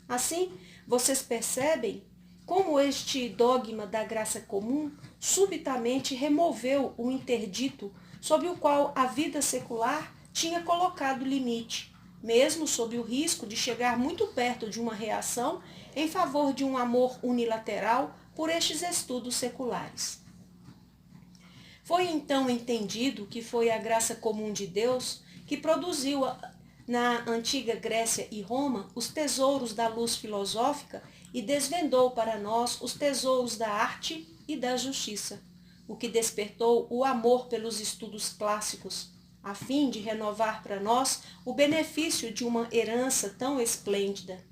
Assim, vocês percebem como este dogma da graça comum subitamente removeu o interdito sob o qual a vida secular tinha colocado limite, mesmo sob o risco de chegar muito perto de uma reação em favor de um amor unilateral por estes estudos seculares. Foi então entendido que foi a graça comum de Deus que produziu na antiga Grécia e Roma os tesouros da luz filosófica e desvendou para nós os tesouros da arte e da justiça, o que despertou o amor pelos estudos clássicos, a fim de renovar para nós o benefício de uma herança tão esplêndida.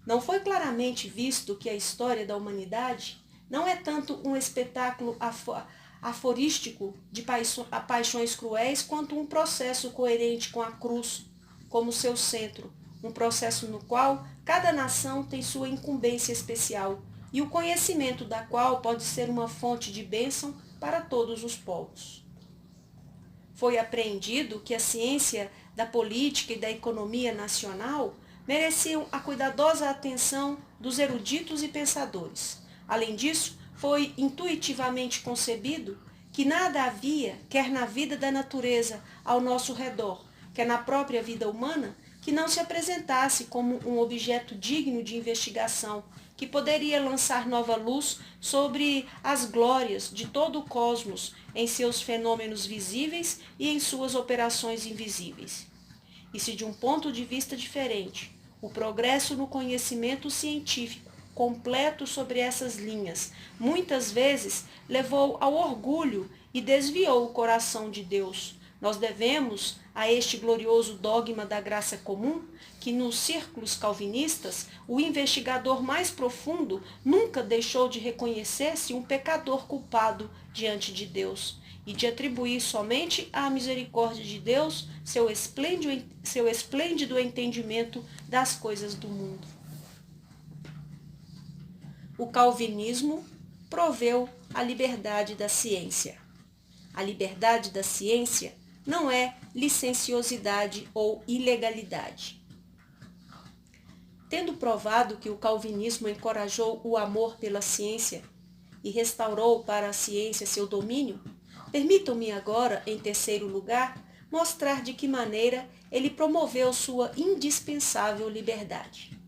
Não foi claramente visto que a história da humanidade não é tanto um espetáculo aforístico de paixões cruéis quanto um processo coerente com a cruz como seu centro, um processo no qual cada nação tem sua incumbência especial e o conhecimento da qual pode ser uma fonte de bênção para todos os povos. foi apreendido que a ciência da política e da economia nacional mereciam a cuidadosa atenção dos eruditos e pensadores. Além disso, foi intuitivamente concebido que nada havia, quer na vida da natureza ao nosso redor, quer na própria vida humana, que não se apresentasse como um objeto digno de investigação, que poderia lançar nova luz sobre as glórias de todo o cosmos em seus fenômenos visíveis e em suas operações invisíveis. E se de um ponto de vista diferente, o progresso no conhecimento científico completo sobre essas linhas muitas vezes levou ao orgulho e desviou o coração de Deus, nós devemos a este glorioso dogma da graça comum que nos círculos calvinistas o investigador mais profundo nunca deixou de reconhecer-se um pecador culpado diante de Deus e de atribuir somente à misericórdia de Deus seu esplêndido entendimento das coisas do mundo. O calvinismo proveu a liberdade da ciência. A liberdade da ciência não é licenciosidade ou ilegalidade. Tendo provado que o calvinismo encorajou o amor pela ciência e restaurou para a ciência seu domínio, permitam-me agora, em terceiro lugar, mostrar de que maneira ele promoveu sua indispensável liberdade.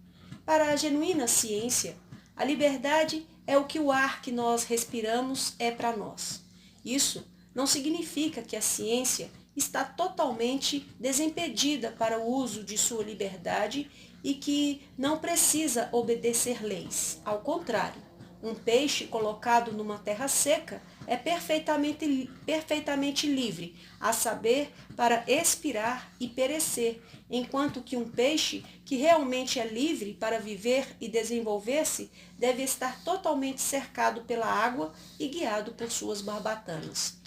Para a genuína ciência, a liberdade é o que o ar que nós respiramos é para nós. Isso não significa que a ciência está totalmente desimpedida para o uso de sua liberdade e que não precisa obedecer leis. Ao contrário, um peixe colocado numa terra seca é perfeitamente livre, a saber, para expirar e perecer, enquanto que um peixe que realmente é livre para viver e desenvolver-se deve estar totalmente cercado pela água e guiado por suas barbatanas.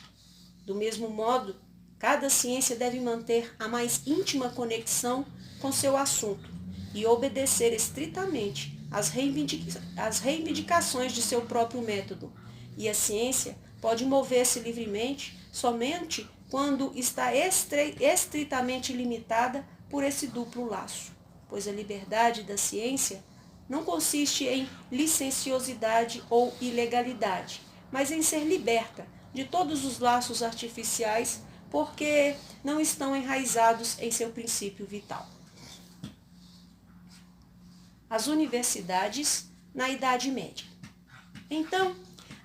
Do mesmo modo, cada ciência deve manter a mais íntima conexão com seu assunto e obedecer estritamente às reivindicações de seu próprio método. E a ciência pode mover-se livremente somente quando está estritamente limitada por esse duplo laço, pois a liberdade da ciência não consiste em licenciosidade ou ilegalidade, mas em ser liberta de todos os laços artificiais porque não estão enraizados em seu princípio vital. As universidades na Idade Média. Então,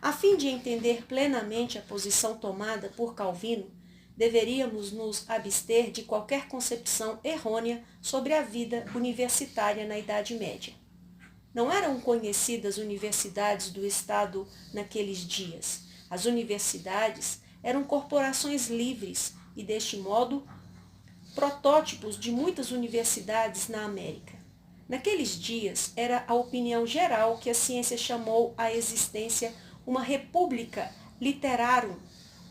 a fim de entender plenamente a posição tomada por Calvino, deveríamos nos abster de qualquer concepção errônea sobre a vida universitária na Idade Média. Não eram conhecidas universidades do Estado naqueles dias. As universidades eram corporações livres e, deste modo, protótipos de muitas universidades na América. Naqueles dias, era a opinião geral que a ciência chamou à existência uma república literarum,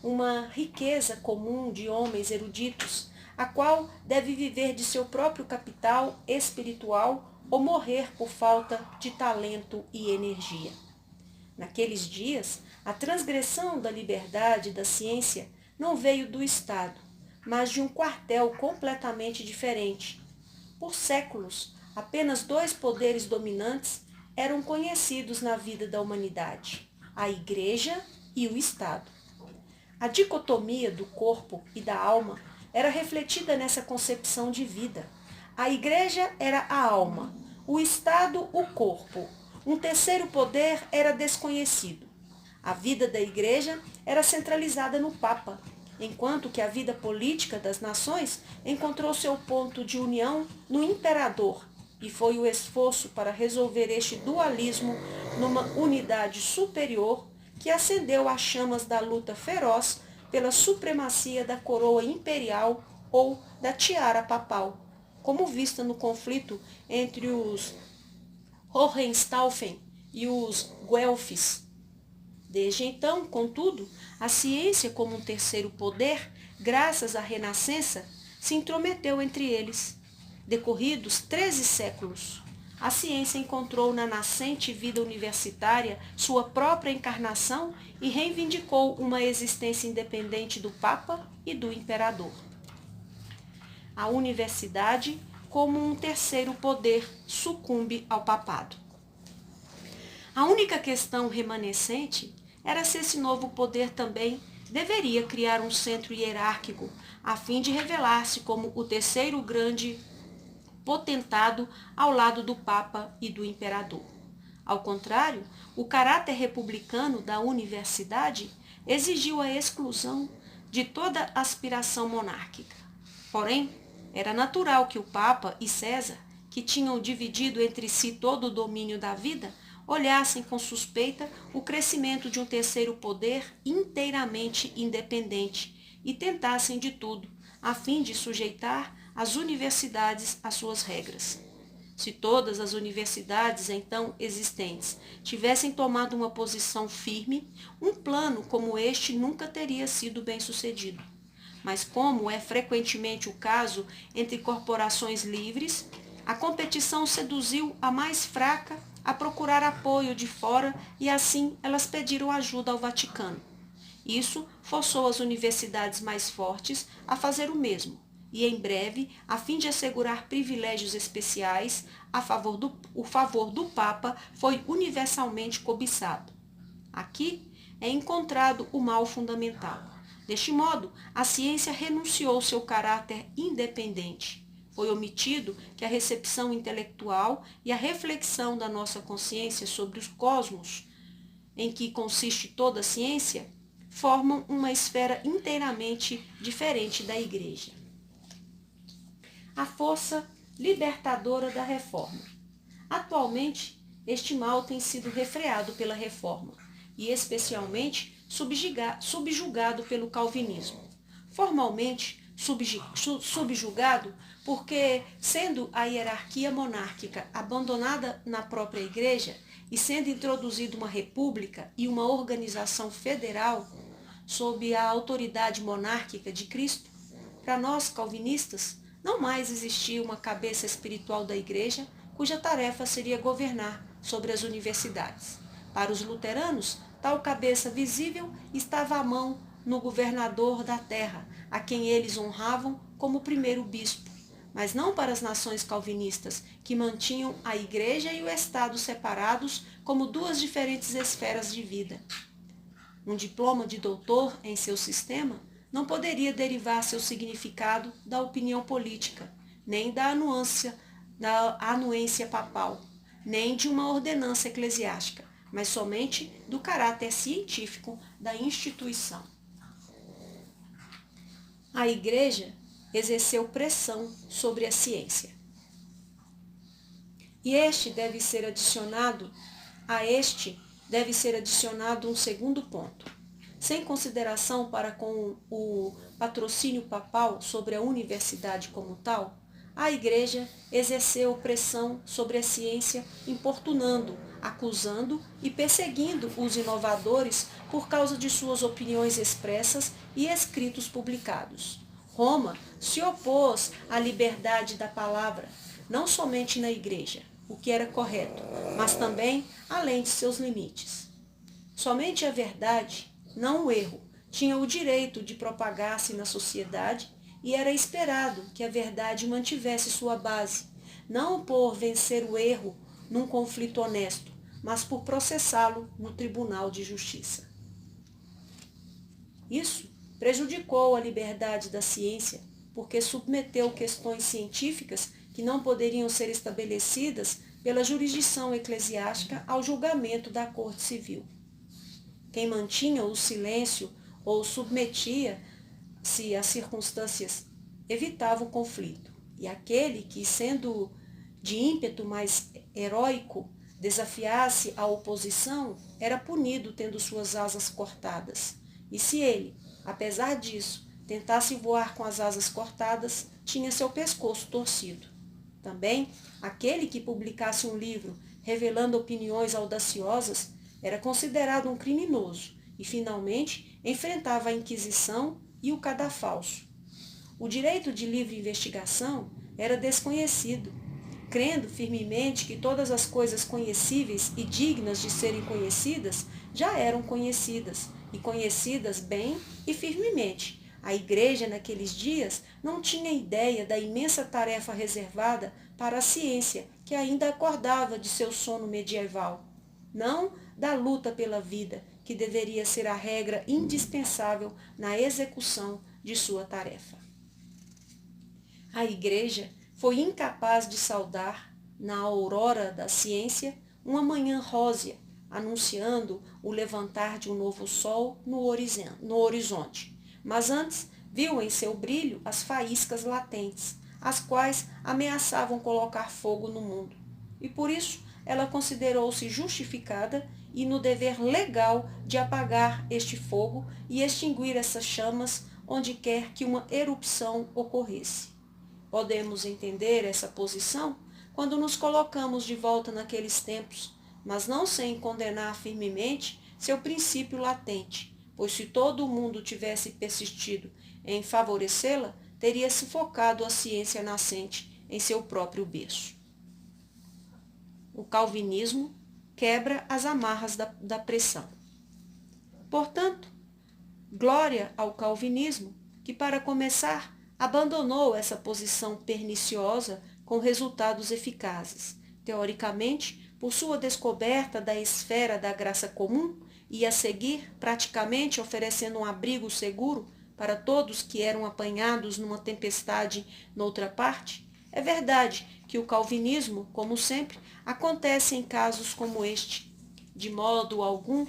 uma riqueza comum de homens eruditos, a qual deve viver de seu próprio capital espiritual ou morrer por falta de talento e energia. Naqueles dias, a transgressão da liberdade da ciência não veio do Estado, mas de um quartel completamente diferente. Por séculos, apenas dois poderes dominantes eram conhecidos na vida da humanidade: a Igreja e o Estado. A dicotomia do corpo e da alma era refletida nessa concepção de vida. A Igreja era a alma, o Estado o corpo. Um terceiro poder era desconhecido. A vida da Igreja era centralizada no Papa, enquanto que a vida política das nações encontrou seu ponto de união no imperador, e foi o esforço para resolver este dualismo numa unidade superior que acendeu as chamas da luta feroz pela supremacia da coroa imperial ou da tiara papal, como vista no conflito entre os Hohenstaufen e os Guelfs. Desde então, contudo, a ciência como um terceiro poder, graças à Renascença, se intrometeu entre eles. Decorridos 13 séculos, a ciência encontrou na nascente vida universitária sua própria encarnação e reivindicou uma existência independente do Papa e do Imperador. A universidade, como um terceiro poder, sucumbe ao papado. A única questão remanescente era se esse novo poder também deveria criar um centro hierárquico, a fim de revelar-se como o terceiro grande potentado ao lado do Papa e do Imperador. Ao contrário, o caráter republicano da universidade exigiu a exclusão de toda aspiração monárquica. Porém, era natural que o Papa e César, que tinham dividido entre si todo o domínio da vida, olhassem com suspeita o crescimento de um terceiro poder inteiramente independente e tentassem de tudo, a fim de sujeitar as universidades às suas regras. Se todas as universidades então existentes tivessem tomado uma posição firme, um plano como este nunca teria sido bem-sucedido. Mas como é frequentemente o caso entre corporações livres, a competição seduziu a mais fraca a procurar apoio de fora e assim elas pediram ajuda ao Vaticano. Isso forçou as universidades mais fortes a fazer o mesmo, e em breve, a fim de assegurar privilégios especiais, o favor do Papa foi universalmente cobiçado. Aqui é encontrado o mal fundamental. Deste modo, a ciência renunciou seu caráter independente. Foi omitido que a recepção intelectual e a reflexão da nossa consciência sobre os cosmos, em que consiste toda a ciência, formam uma esfera inteiramente diferente da Igreja. A força libertadora da reforma. Atualmente, este mal tem sido refreado pela reforma e especialmente subjugado pelo calvinismo. Formalmente subjugado porque, sendo a hierarquia monárquica abandonada na própria Igreja e sendo introduzida uma república e uma organização federal sob a autoridade monárquica de Cristo, para nós calvinistas, não mais existia uma cabeça espiritual da Igreja cuja tarefa seria governar sobre as universidades. Para os luteranos, tal cabeça visível estava à mão no governador da terra, a quem eles honravam como primeiro bispo, mas não para as nações calvinistas, que mantinham a Igreja e o Estado separados como duas diferentes esferas de vida. Um diploma de doutor em seu sistema não poderia derivar seu significado da opinião política, nem da anuência papal, nem de uma ordenança eclesiástica, mas somente do caráter científico da instituição. A Igreja exerceu pressão sobre a ciência. E a este deve ser adicionado um segundo ponto. Sem consideração para com o patrocínio papal sobre a universidade como tal, a Igreja exerceu pressão sobre a ciência, importunando, acusando e perseguindo os inovadores por causa de suas opiniões expressas e escritos publicados. Roma se opôs à liberdade da palavra, não somente na Igreja, o que era correto, mas também além de seus limites. Somente a verdade, não o erro, tinha o direito de propagar-se na sociedade e era esperado que a verdade mantivesse sua base, não por vencer o erro num conflito honesto, mas por processá-lo no Tribunal de Justiça. Isso prejudicou a liberdade da ciência, porque submeteu questões científicas que não poderiam ser estabelecidas pela jurisdição eclesiástica ao julgamento da Corte Civil. Quem mantinha o silêncio ou submetia-se às circunstâncias evitava o conflito, e aquele que, sendo de ímpeto mais heróico, desafiasse a oposição, era punido tendo suas asas cortadas. E se ele, apesar disso, tentasse voar com as asas cortadas, tinha seu pescoço torcido. Também, aquele que publicasse um livro revelando opiniões audaciosas era considerado um criminoso e, finalmente, enfrentava a Inquisição e o cadafalso. O direito de livre investigação era desconhecido crendo firmemente que todas as coisas conhecíveis e dignas de serem conhecidas já eram conhecidas, e conhecidas bem e firmemente. A igreja, naqueles dias, não tinha ideia da imensa tarefa reservada para a ciência, que ainda acordava de seu sono medieval. Não da luta pela vida, que deveria ser a regra indispensável na execução de sua tarefa. A igreja foi incapaz de saudar, na aurora da ciência, uma manhã rósea, anunciando o levantar de um novo sol no horizonte. Mas antes viu em seu brilho as faíscas latentes, as quais ameaçavam colocar fogo no mundo. E por isso ela considerou-se justificada e no dever legal de apagar este fogo e extinguir essas chamas onde quer que uma erupção ocorresse. Podemos entender essa posição quando nos colocamos de volta naqueles tempos, mas não sem condenar firmemente seu princípio latente, pois se todo o mundo tivesse persistido em favorecê-la, teria sufocado a ciência nascente em seu próprio berço. O calvinismo quebra as amarras da pressão. Portanto, glória ao calvinismo, que para começar abandonou essa posição perniciosa com resultados eficazes, teoricamente, por sua descoberta da esfera da graça comum e a seguir, praticamente oferecendo um abrigo seguro para todos que eram apanhados numa tempestade noutra parte. É verdade que o calvinismo, como sempre, acontece em casos como este. De modo algum,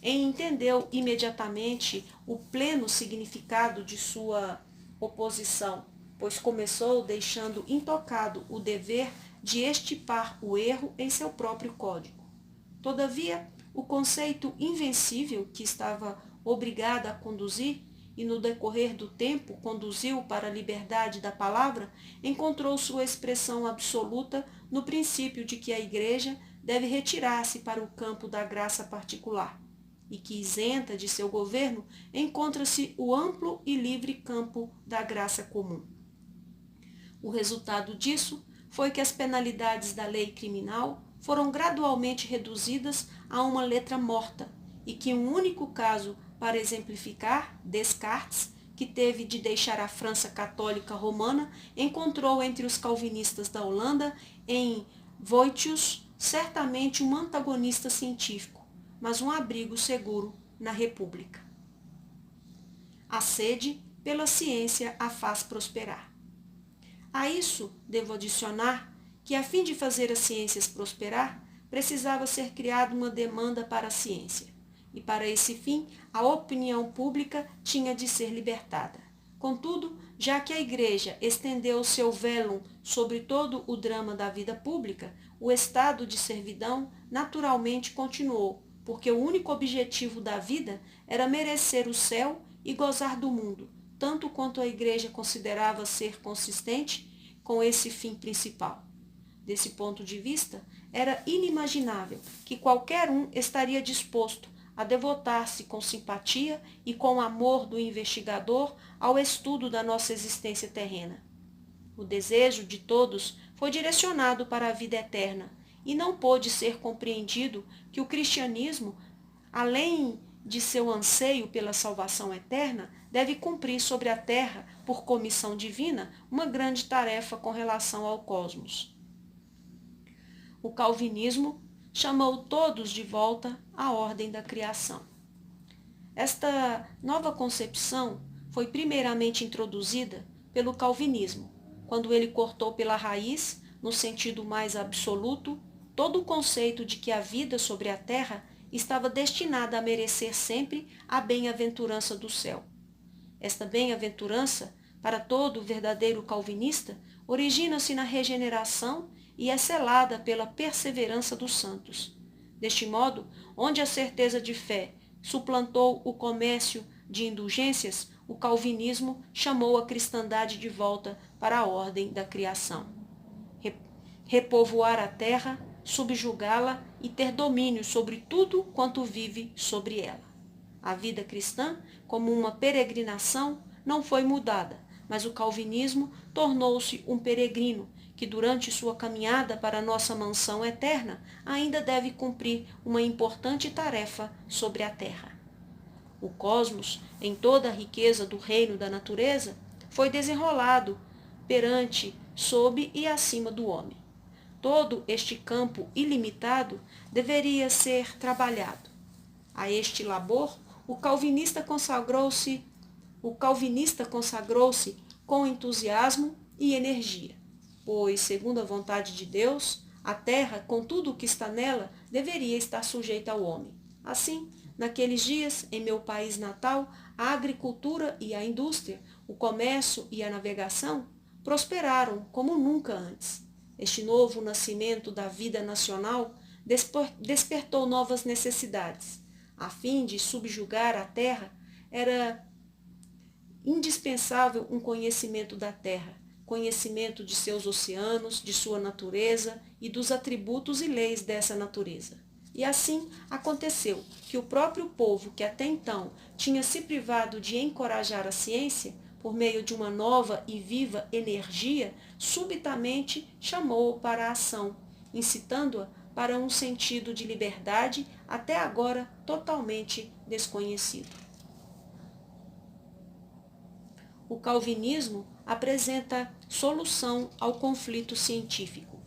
entendeu imediatamente o pleno significado de sua oposição, pois começou deixando intocado o dever de extirpar o erro em seu próprio código. Todavia, o conceito invencível que estava obrigado a conduzir e no decorrer do tempo conduziu para a liberdade da palavra, encontrou sua expressão absoluta no princípio de que a Igreja deve retirar-se para o campo da graça particular, e que, isenta de seu governo, encontra-se o amplo e livre campo da graça comum. O resultado disso foi que as penalidades da lei criminal foram gradualmente reduzidas a uma letra morta, e que um único caso para exemplificar, Descartes, que teve de deixar a França católica romana, encontrou entre os calvinistas da Holanda, em Voetius, certamente um antagonista científico, mas um abrigo seguro na República. A sede pela ciência a faz prosperar. A isso devo adicionar que, a fim de fazer as ciências prosperar, precisava ser criada uma demanda para a ciência, e para esse fim a opinião pública tinha de ser libertada. Contudo, já que a Igreja estendeu seu vélum sobre todo o drama da vida pública, o estado de servidão naturalmente continuou, porque o único objetivo da vida era merecer o céu e gozar do mundo, tanto quanto a Igreja considerava ser consistente com esse fim principal. Desse ponto de vista, era inimaginável que qualquer um estaria disposto a devotar-se com simpatia e com amor do investigador ao estudo da nossa existência terrena. O desejo de todos foi direcionado para a vida eterna, e não pôde ser compreendido que o cristianismo, além de seu anseio pela salvação eterna, deve cumprir sobre a terra, por comissão divina, uma grande tarefa com relação ao cosmos. O calvinismo chamou todos de volta à ordem da criação. Esta nova concepção foi primeiramente introduzida pelo calvinismo, quando ele cortou pela raiz, no sentido mais absoluto, todo o conceito de que a vida sobre a terra estava destinada a merecer sempre a bem-aventurança do céu. Esta bem-aventurança, para todo verdadeiro calvinista, origina-se na regeneração e é selada pela perseverança dos santos. Deste modo, onde a certeza de fé suplantou o comércio de indulgências, o calvinismo chamou a cristandade de volta para a ordem da criação. Repovoar a terra, subjugá-la e ter domínio sobre tudo quanto vive sobre ela. A vida cristã, como uma peregrinação, não foi mudada, mas o calvinismo tornou-se um peregrino que durante sua caminhada para nossa mansão eterna ainda deve cumprir uma importante tarefa sobre a Terra. O cosmos, em toda a riqueza do reino da natureza, foi desenrolado perante, sob e acima do homem. Todo este campo ilimitado deveria ser trabalhado. A este labor, o calvinista consagrou-se com entusiasmo e energia, pois, segundo a vontade de Deus, a terra, com tudo o que está nela, deveria estar sujeita ao homem. Assim, naqueles dias, em meu país natal, a agricultura e a indústria, o comércio e a navegação prosperaram como nunca antes. Este novo nascimento da vida nacional despertou novas necessidades. A fim de subjugar a terra, era indispensável um conhecimento da terra, conhecimento de seus oceanos, de sua natureza e dos atributos e leis dessa natureza. E assim aconteceu que o próprio povo, que até então tinha se privado de encorajar a ciência, por meio de uma nova e viva energia, subitamente chamou-o para a ação, incitando-a para um sentido de liberdade até agora totalmente desconhecido. O calvinismo apresenta solução ao conflito científico.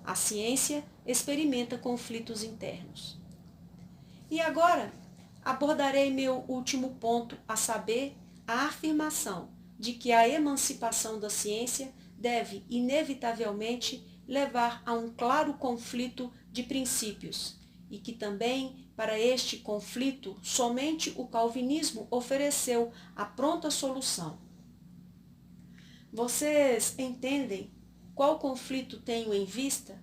A ciência experimenta conflitos internos. E agora abordarei meu último ponto, a saber, a afirmação de que a emancipação da ciência deve inevitavelmente levar a um claro conflito de princípios e que também para este conflito somente o calvinismo ofereceu a pronta solução. Vocês entendem qual conflito tenho em vista?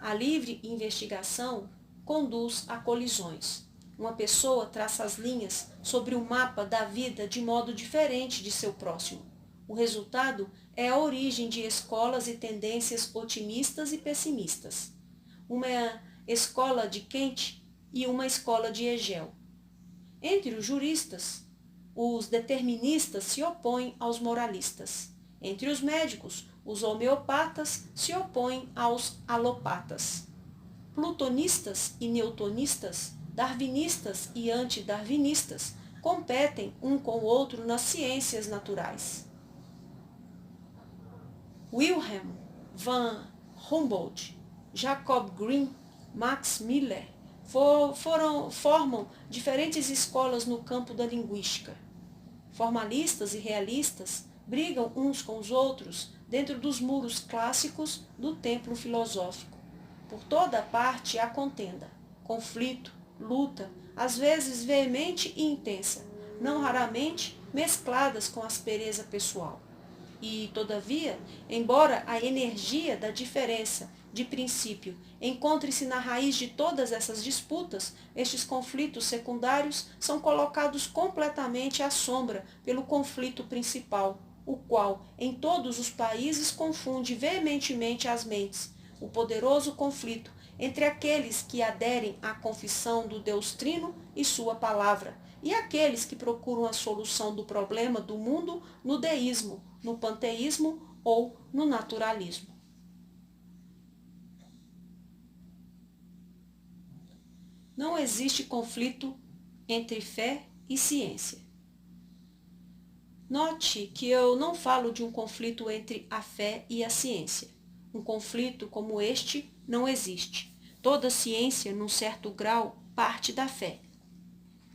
A livre investigação conduz a colisões. Uma pessoa traça as linhas sobre o mapa da vida de modo diferente de seu próximo. O resultado é a origem de escolas e tendências otimistas e pessimistas. Uma escola de Kant e uma escola de Hegel. Entre os juristas, os deterministas se opõem aos moralistas. Entre os médicos, os homeopatas se opõem aos alopatas. Plutonistas e newtonistas, darwinistas e antidarwinistas competem um com o outro nas ciências naturais. Wilhelm von Humboldt, Jacob Grimm, Max Miller formam diferentes escolas no campo da linguística. Formalistas e realistas brigam uns com os outros dentro dos muros clássicos do templo filosófico. Por toda parte há contenda, conflito, luta, às vezes veemente e intensa, não raramente mescladas com aspereza pessoal. E, todavia, embora a energia da diferença de princípio encontre-se na raiz de todas essas disputas, estes conflitos secundários são colocados completamente à sombra pelo conflito principal, o qual, em todos os países, confunde veementemente as mentes, o poderoso conflito entre aqueles que aderem à confissão do Deus Trino e sua palavra, e aqueles que procuram a solução do problema do mundo no deísmo, no panteísmo ou no naturalismo. Não existe conflito entre fé e ciência. Note que eu não falo de um conflito entre a fé e a ciência. Um conflito como este não existe. Toda ciência, num certo grau, parte da fé.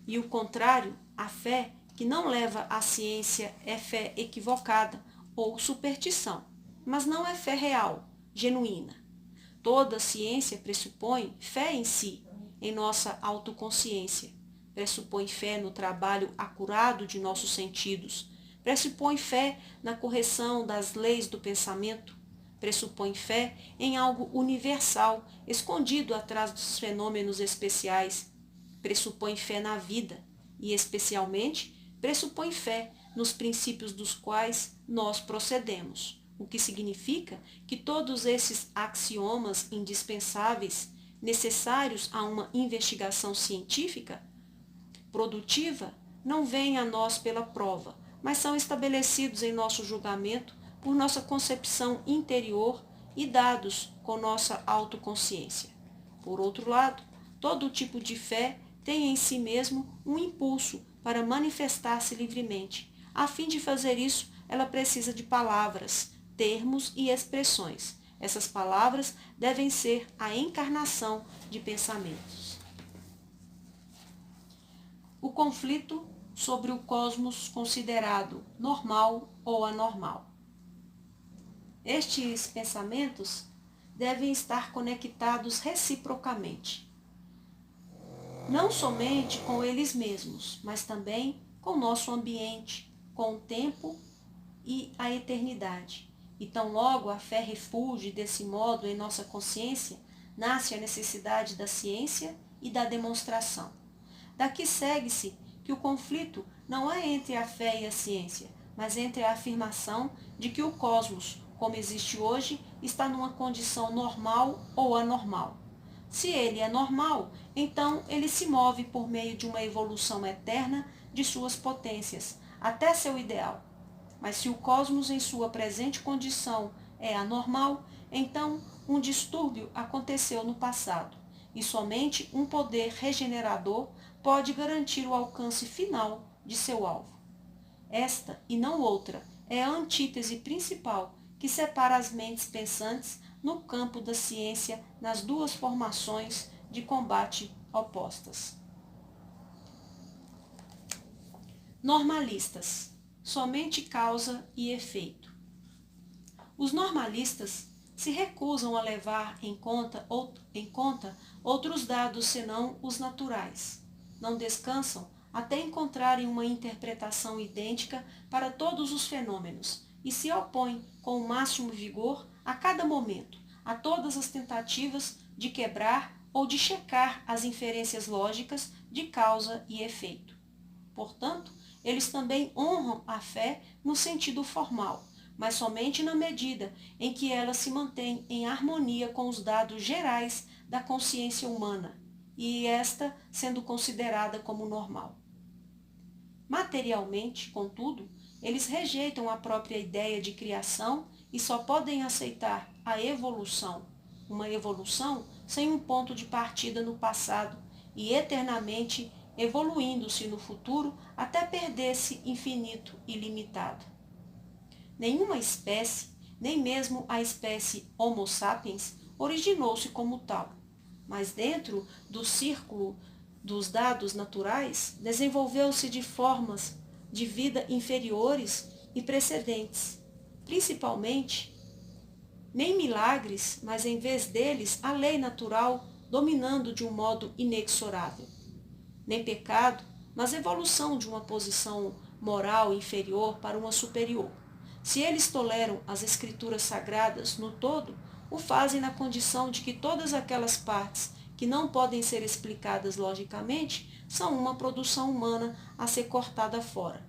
E o contrário, a fé que não leva à ciência é fé equivocada ou superstição, mas não é fé real, genuína. Toda ciência pressupõe fé em si, em nossa autoconsciência. Pressupõe fé no trabalho acurado de nossos sentidos. Pressupõe fé na correção das leis do pensamento. Pressupõe fé em algo universal, escondido atrás dos fenômenos especiais. Pressupõe fé na vida e, especialmente, pressupõe fé nos princípios dos quais nós procedemos, o que significa que todos esses axiomas indispensáveis, necessários a uma investigação científica produtiva, não vêm a nós pela prova, mas são estabelecidos em nosso julgamento por nossa concepção interior e dados com nossa autoconsciência. Por outro lado, todo tipo de fé tem em si mesmo um impulso para manifestar-se livremente. A fim de fazer isso, ela precisa de palavras, termos e expressões. Essas palavras devem ser a encarnação de pensamentos. O conflito sobre o cosmos considerado normal ou anormal. Estes pensamentos devem estar conectados reciprocamente, não somente com eles mesmos, mas também com o nosso ambiente, com o tempo e a eternidade. E tão logo a fé refugie desse modo em nossa consciência, nasce a necessidade da ciência e da demonstração. Daqui segue-se que o conflito não é entre a fé e a ciência, mas entre a afirmação de que o cosmos, como existe hoje, está numa condição normal ou anormal. Se ele é normal, então ele se move por meio de uma evolução eterna de suas potências, até seu ideal. Mas se o cosmos em sua presente condição é anormal, então um distúrbio aconteceu no passado, e somente um poder regenerador pode garantir o alcance final de seu alvo. Esta, e não outra, é a antítese principal que separa as mentes pensantes no campo da ciência nas duas formações de combate opostas. Normalistas, somente causa e efeito. Os normalistas se recusam a levar em conta outros dados senão os naturais. Não descansam até encontrarem uma interpretação idêntica para todos os fenômenos e se opõem com o máximo vigor a cada momento a todas as tentativas de quebrar ou de checar as inferências lógicas de causa e efeito. Portanto, eles também honram a fé no sentido formal, mas somente na medida em que ela se mantém em harmonia com os dados gerais da consciência humana, e esta sendo considerada como normal. Materialmente, contudo, eles rejeitam a própria ideia de criação e só podem aceitar a evolução, uma evolução sem um ponto de partida no passado e eternamente evoluindo-se no futuro até perder-se infinito e limitado. Nenhuma espécie, nem mesmo a espécie Homo sapiens, originou-se como tal, mas dentro do círculo dos dados naturais, desenvolveu-se de formas de vida inferiores e precedentes, principalmente, nem milagres, mas em vez deles, a lei natural dominando de um modo inexorável. Nem pecado, mas evolução de uma posição moral inferior para uma superior. Se eles toleram as escrituras sagradas no todo, o fazem na condição de que todas aquelas partes que não podem ser explicadas logicamente são uma produção humana a ser cortada fora.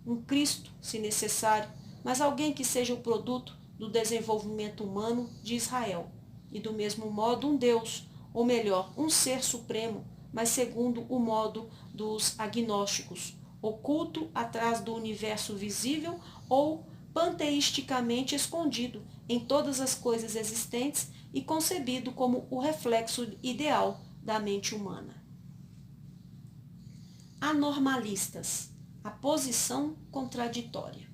Um Cristo, se necessário, mas alguém que seja o produto do desenvolvimento humano de Israel. E do mesmo modo um Deus, ou melhor, um ser supremo, mas segundo o modo dos agnósticos, oculto atrás do universo visível ou panteisticamente escondido em todas as coisas existentes e concebido como o reflexo ideal da mente humana. Anormalistas, a posição contraditória.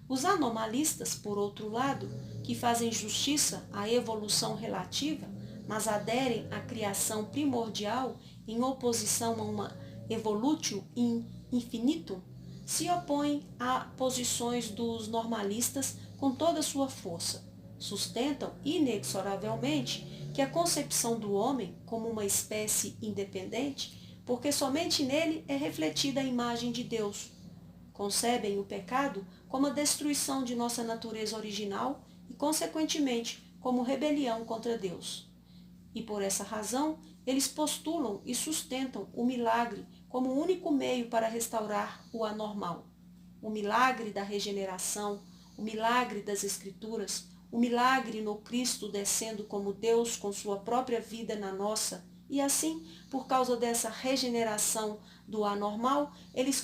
Os anomalistas, por outro lado, que fazem justiça à evolução relativa, mas aderem à criação primordial em oposição a uma evolutio in infinitum, se opõem a posições dos normalistas com toda a sua força. Sustentam inexoravelmente que a concepção do homem como uma espécie independente, porque somente nele é refletida a imagem de Deus. Concebem o pecado como a destruição de nossa natureza original e, consequentemente, como rebelião contra Deus. E por essa razão, eles postulam e sustentam o milagre como o único meio para restaurar o anormal. O milagre da regeneração, o milagre das Escrituras, o milagre no Cristo descendo como Deus com sua própria vida na nossa, e assim, por causa dessa regeneração do anormal, eles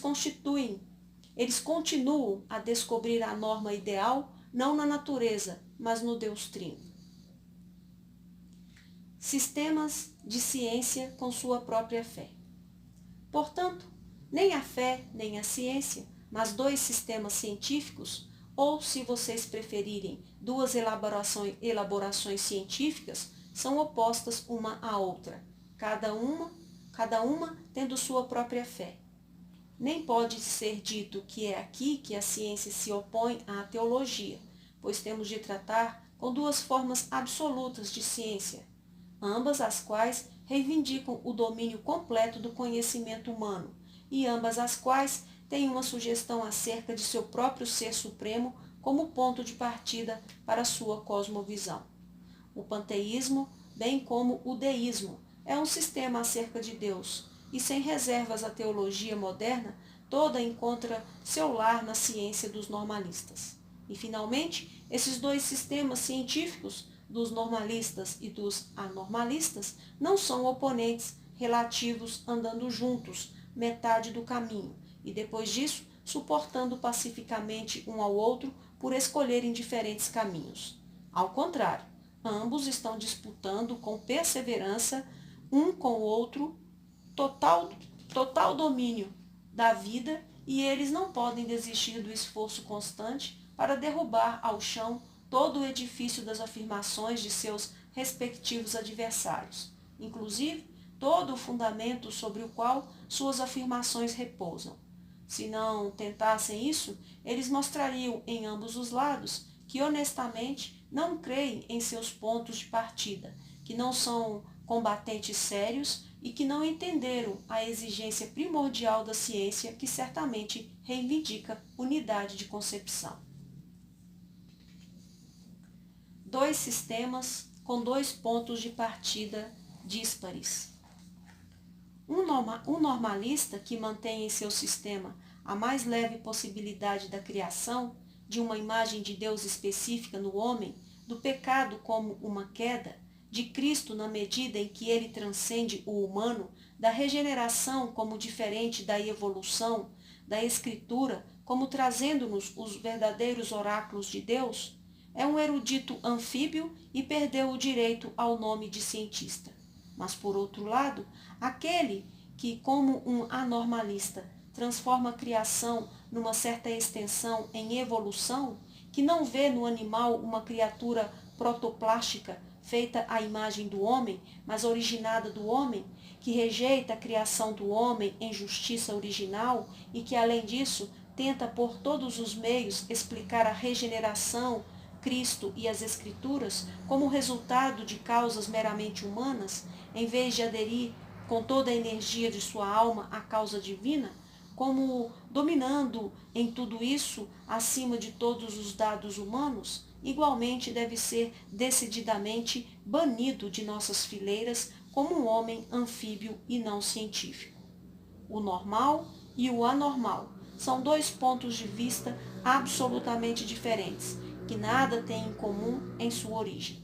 continuam a descobrir a norma ideal, não na natureza, mas no Deus Trino. Sistemas de ciência com sua própria fé. Portanto, nem a fé nem a ciência, mas dois sistemas científicos, ou, se vocês preferirem, duas elaborações científicas, são opostas uma à outra, cada uma tendo sua própria fé. Nem pode ser dito que é aqui que a ciência se opõe à teologia, pois temos de tratar com duas formas absolutas de ciência, ambas as quais reivindicam o domínio completo do conhecimento humano, e ambas as quais têm uma sugestão acerca de seu próprio ser supremo como ponto de partida para sua cosmovisão. O panteísmo, bem como o deísmo, é um sistema acerca de Deus, e sem reservas a teologia moderna toda encontra seu lar na ciência dos normalistas. E, finalmente, esses dois sistemas científicos, dos normalistas e dos anormalistas, não são oponentes relativos andando juntos, metade do caminho, e depois disso, suportando pacificamente um ao outro por escolherem diferentes caminhos. Ao contrário, ambos estão disputando com perseverança um com o outro total domínio da vida, e eles não podem desistir do esforço constante para derrubar ao chão todo o edifício das afirmações de seus respectivos adversários, inclusive todo o fundamento sobre o qual suas afirmações repousam. Se não tentassem isso, eles mostrariam em ambos os lados que honestamente não creem em seus pontos de partida, que não são combatentes sérios e que não entenderam a exigência primordial da ciência, que certamente reivindica unidade de concepção. Dois sistemas com dois pontos de partida díspares. Um normalista que mantém em seu sistema a mais leve possibilidade da criação, de uma imagem de Deus específica no homem, do pecado como uma queda, de Cristo na medida em que ele transcende o humano, da regeneração como diferente da evolução, da Escritura como trazendo-nos os verdadeiros oráculos de Deus, é um erudito anfíbio e perdeu o direito ao nome de cientista. Mas, por outro lado, aquele que, como um anormalista, transforma a criação numa certa extensão em evolução, que não vê no animal uma criatura protoplástica feita à imagem do homem, mas originada do homem, que rejeita a criação do homem em justiça original e que, além disso, tenta por todos os meios explicar a regeneração, Cristo e as Escrituras como resultado de causas meramente humanas, em vez de aderir com toda a energia de sua alma à causa divina, como dominando em tudo isso acima de todos os dados humanos, igualmente deve ser decididamente banido de nossas fileiras como um homem anfíbio e não científico. O normal e o anormal são dois pontos de vista absolutamente diferentes, que nada têm em comum em sua origem.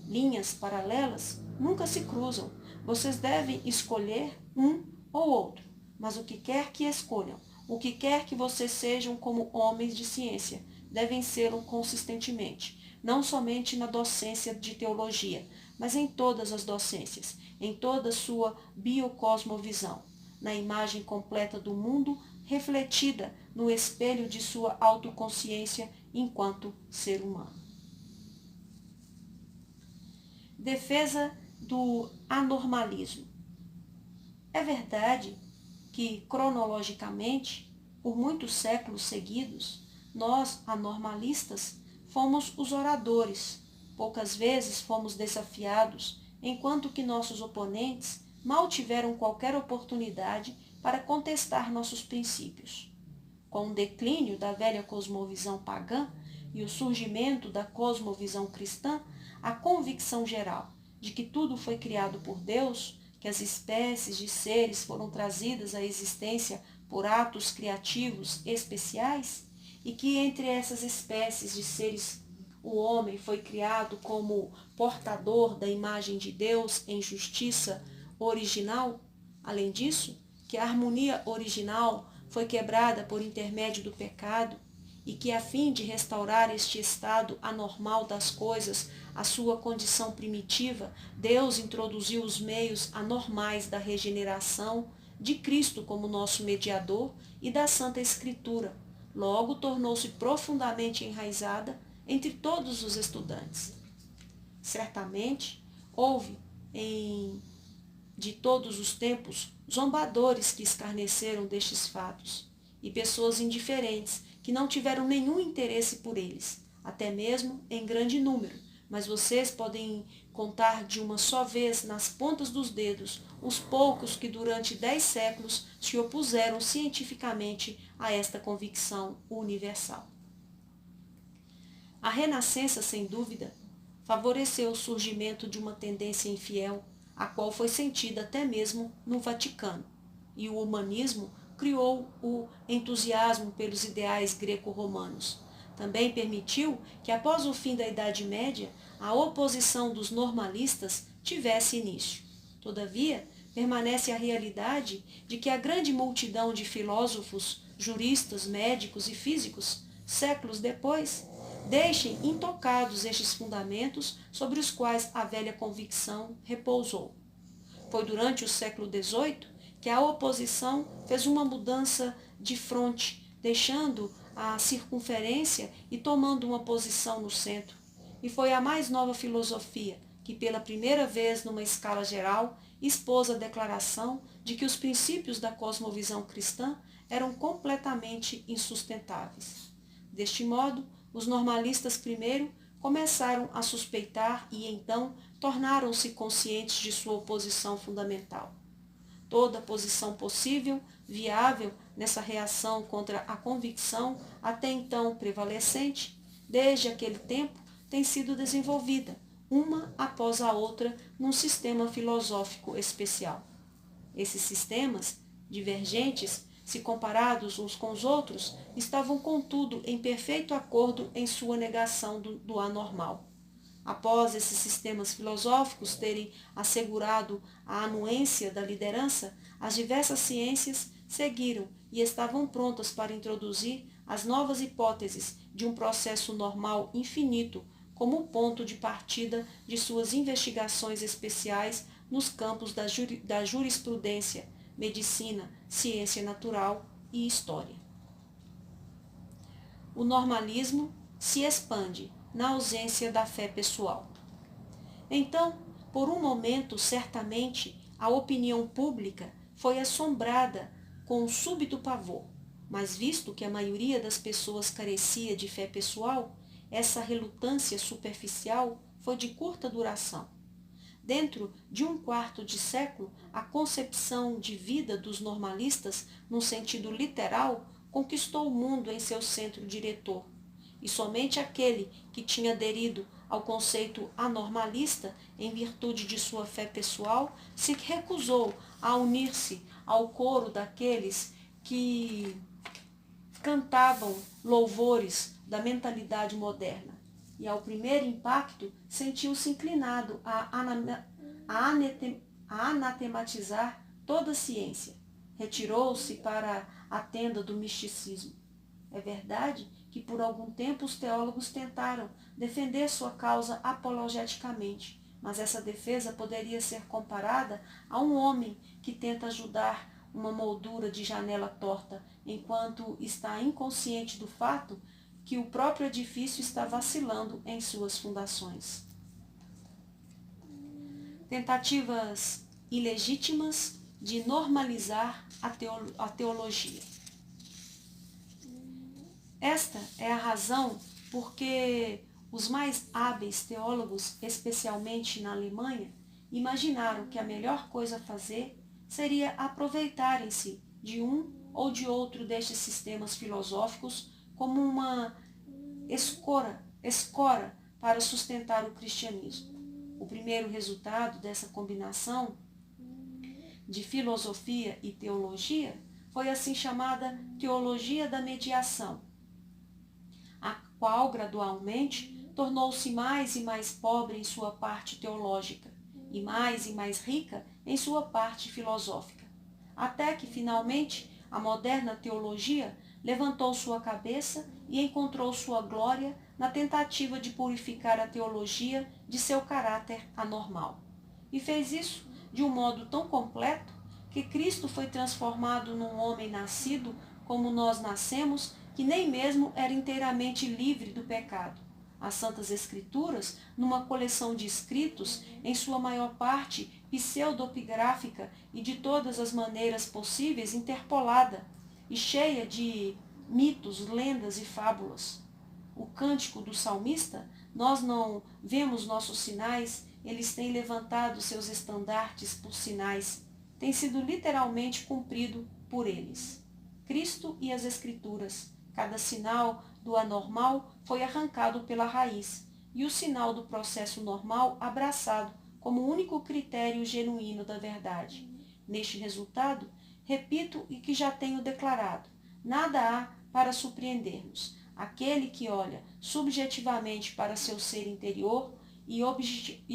Linhas paralelas nunca se cruzam. Vocês devem escolher um ou outro, mas o que quer que escolham, o que quer que vocês sejam como homens de ciência, devem sê-lo consistentemente, não somente na docência de teologia, mas em todas as docências, em toda sua biocosmovisão, na imagem completa do mundo refletida no espelho de sua autoconsciência enquanto ser humano. Defesa do anormalismo. É verdade que, cronologicamente, por muitos séculos seguidos, nós, anormalistas, fomos os oradores. Poucas vezes fomos desafiados, enquanto que nossos oponentes mal tiveram qualquer oportunidade para contestar nossos princípios. Com o declínio da velha cosmovisão pagã e o surgimento da cosmovisão cristã, a convicção geral de que tudo foi criado por Deus, que as espécies de seres foram trazidas à existência por atos criativos especiais, e que entre essas espécies de seres o homem foi criado como portador da imagem de Deus em justiça original. Além disso, que a harmonia original foi quebrada por intermédio do pecado e que, a fim de restaurar este estado anormal das coisas à sua condição primitiva, Deus introduziu os meios anormais da regeneração de Cristo como nosso mediador e da Santa Escritura. Logo, tornou-se profundamente enraizada entre todos os estudantes. Certamente, houve, de todos os tempos, zombadores que escarneceram destes fatos, e pessoas indiferentes que não tiveram nenhum interesse por eles, até mesmo em grande número, mas vocês podem contar de uma só vez nas pontas dos dedos os poucos que durante 10 séculos se opuseram cientificamente a esta convicção universal. A Renascença, sem dúvida, favoreceu o surgimento de uma tendência infiel, a qual foi sentida até mesmo no Vaticano, e o humanismo criou o entusiasmo pelos ideais greco-romanos. Também permitiu que, após o fim da Idade Média, a oposição dos normalistas tivesse início. Todavia, permanece a realidade de que a grande multidão de filósofos, juristas, médicos e físicos, séculos depois, deixem intocados estes fundamentos sobre os quais a velha convicção repousou. Foi durante o século XVIII que a oposição fez uma mudança de fronte, deixando a circunferência e tomando uma posição no centro. E foi a mais nova filosofia que, pela primeira vez numa escala geral, expôs a declaração de que os princípios da cosmovisão cristã eram completamente insustentáveis. Deste modo, os normalistas primeiro começaram a suspeitar e então tornaram-se conscientes de sua oposição fundamental. Toda posição possível, viável nessa reação contra a convicção até então prevalecente, desde aquele tempo tem sido desenvolvida, uma após a outra, num sistema filosófico especial. Esses sistemas, divergentes, se comparados uns com os outros, estavam, contudo, em perfeito acordo em sua negação do anormal. Após esses sistemas filosóficos terem assegurado a anuência da liderança, as diversas ciências seguiram e estavam prontas para introduzir as novas hipóteses de um processo normal infinito como ponto de partida de suas investigações especiais nos campos da jurisprudência, medicina, ciência natural e história. O normalismo se expande na ausência da fé pessoal. Então, por um momento, certamente, a opinião pública foi assombrada com um súbito pavor, mas visto que a maioria das pessoas carecia de fé pessoal, essa relutância superficial foi de curta duração. Dentro de um quarto de século, a concepção de vida dos normalistas, num sentido literal, conquistou o mundo em seu centro diretor, e somente aquele que tinha aderido ao conceito anormalista, em virtude de sua fé pessoal, se recusou a unir-se ao coro daqueles que cantavam louvores da mentalidade moderna. E ao primeiro impacto, sentiu-se inclinado a anatematizar toda a ciência. Retirou-se para a tenda do misticismo. É verdade que por algum tempo os teólogos tentaram defender sua causa apologeticamente, mas essa defesa poderia ser comparada a um homem que tenta ajudar uma moldura de janela torta, enquanto está inconsciente do fato que o próprio edifício está vacilando em suas fundações. Tentativas ilegítimas de normalizar a teologia. Esta é a razão porque os mais hábeis teólogos, especialmente na Alemanha, imaginaram que a melhor coisa a fazer seria aproveitarem-se de um ou de outro destes sistemas filosóficos como uma escora para sustentar o cristianismo. O primeiro resultado dessa combinação de filosofia e teologia foi a assim chamada teologia da mediação, a qual gradualmente tornou-se mais e mais pobre em sua parte teológica e mais rica em sua parte filosófica, até que finalmente a moderna teologia levantou sua cabeça e encontrou sua glória na tentativa de purificar a teologia de seu caráter anormal. E fez isso de um modo tão completo que Cristo foi transformado num homem nascido como nós nascemos, que nem mesmo era inteiramente livre do pecado. As Santas Escrituras, numa coleção de escritos, em sua maior parte pseudopigráfica e de todas as maneiras possíveis interpolada, e cheia de mitos, lendas e fábulas. O cântico do salmista, nós não vemos nossos sinais, eles têm levantado seus estandartes por sinais, tem sido literalmente cumprido por eles. Cristo e as Escrituras, cada sinal do anormal foi arrancado pela raiz, e o sinal do processo normal abraçado como único critério genuíno da verdade. Neste resultado, repito e que já tenho declarado, nada há para surpreendermos. Aquele que olha subjetivamente para seu ser interior e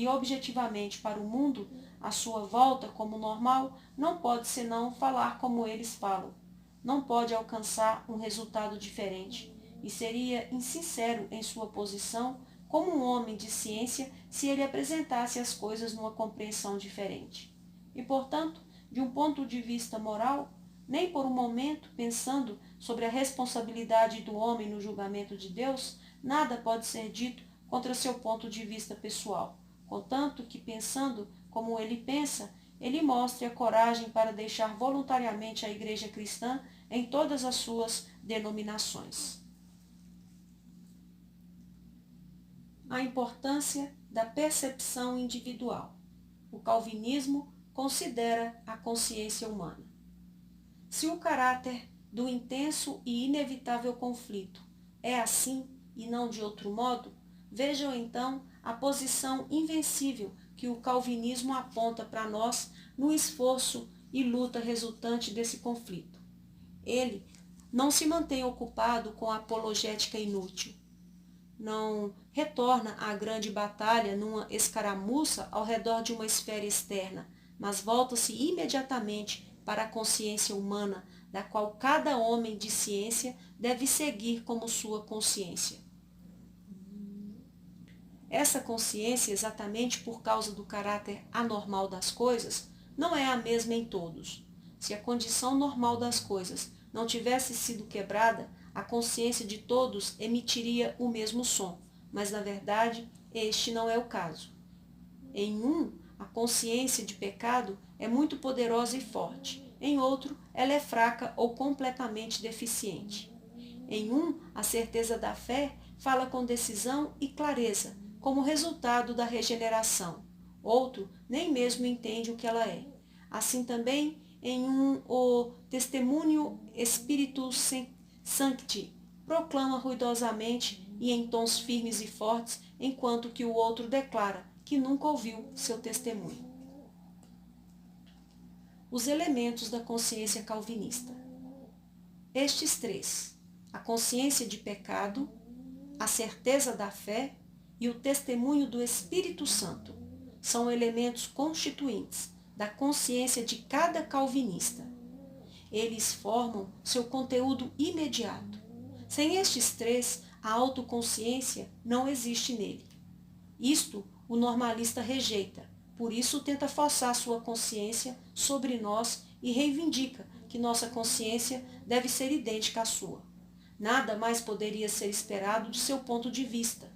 objetivamente para o mundo à sua volta como normal, não pode senão falar como eles falam. Não pode alcançar um resultado diferente, e seria insincero em sua posição como um homem de ciência se ele apresentasse as coisas numa compreensão diferente. E, portanto, de um ponto de vista moral, nem por um momento, pensando sobre a responsabilidade do homem no julgamento de Deus, nada pode ser dito contra seu ponto de vista pessoal, contanto que, pensando como ele pensa, ele mostre a coragem para deixar voluntariamente a Igreja cristã em todas as suas denominações. A importância da percepção individual. O calvinismo considera a consciência humana. Se o caráter do intenso e inevitável conflito é assim e não de outro modo, vejam então a posição invencível que o calvinismo aponta para nós no esforço e luta resultante desse conflito. Ele não se mantém ocupado com a apologética inútil, não retorna à grande batalha numa escaramuça ao redor de uma esfera externa, mas volta-se imediatamente para a consciência humana, da qual cada homem de ciência deve seguir como sua consciência. Essa consciência, exatamente por causa do caráter anormal das coisas, não é a mesma em todos. Se a condição normal das coisas não tivesse sido quebrada, a consciência de todos emitiria o mesmo som, mas na verdade este não é o caso. Em um, a consciência de pecado é muito poderosa e forte, em outro, ela é fraca ou completamente deficiente. Em um, a certeza da fé fala com decisão e clareza, como resultado da regeneração. Outro nem mesmo entende o que ela é. Assim também, em um, o testemunho Spiritus Sancti proclama ruidosamente e em tons firmes e fortes, enquanto que o outro declara que nunca ouviu seu testemunho. Os elementos da consciência calvinista. Estes três, a consciência de pecado, a certeza da fé e o testemunho do Espírito Santo, são elementos constituintes da consciência de cada calvinista. Eles formam seu conteúdo imediato. Sem estes três, a autoconsciência não existe nele. Isto o normalista rejeita, por isso tenta forçar sua consciência sobre nós e reivindica que nossa consciência deve ser idêntica à sua. Nada mais poderia ser esperado de seu ponto de vista,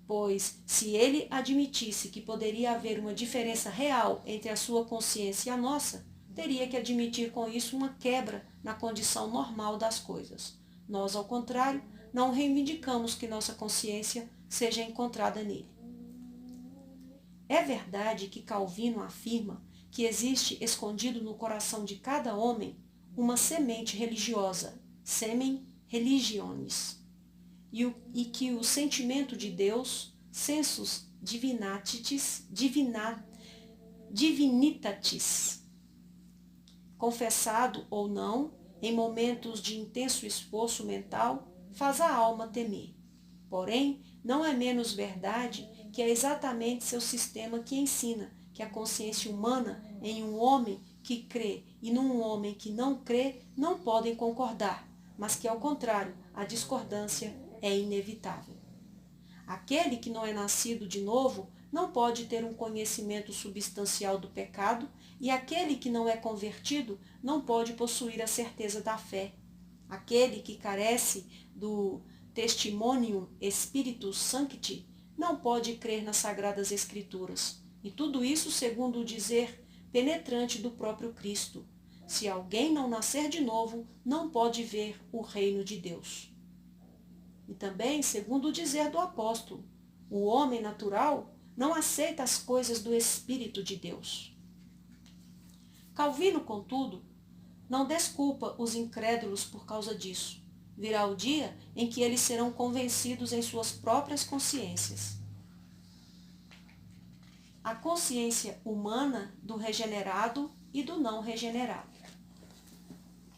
pois se ele admitisse que poderia haver uma diferença real entre a sua consciência e a nossa, teria que admitir com isso uma quebra na condição normal das coisas. Nós, ao contrário, não reivindicamos que nossa consciência seja encontrada nele. É verdade que Calvino afirma que existe escondido no coração de cada homem uma semente religiosa, semen religionis, e que o sentimento de Deus, sensus divinitatis, confessado ou não, em momentos de intenso esforço mental, faz a alma temer. Porém, não é menos verdade que é exatamente seu sistema que ensina que a consciência humana em um homem que crê e num homem que não crê não podem concordar, mas que, ao contrário, a discordância é inevitável. Aquele que não é nascido de novo não pode ter um conhecimento substancial do pecado, e aquele que não é convertido não pode possuir a certeza da fé. Aquele que carece do Testimonium Spiritus Sancti não pode crer nas Sagradas Escrituras. E tudo isso segundo o dizer penetrante do próprio Cristo. Se alguém não nascer de novo, não pode ver o reino de Deus. E também, segundo o dizer do apóstolo, o homem natural não aceita as coisas do Espírito de Deus. Calvino, contudo, não desculpa os incrédulos por causa disso. Virá o dia em que eles serão convencidos em suas próprias consciências. A consciência humana do regenerado e do não regenerado.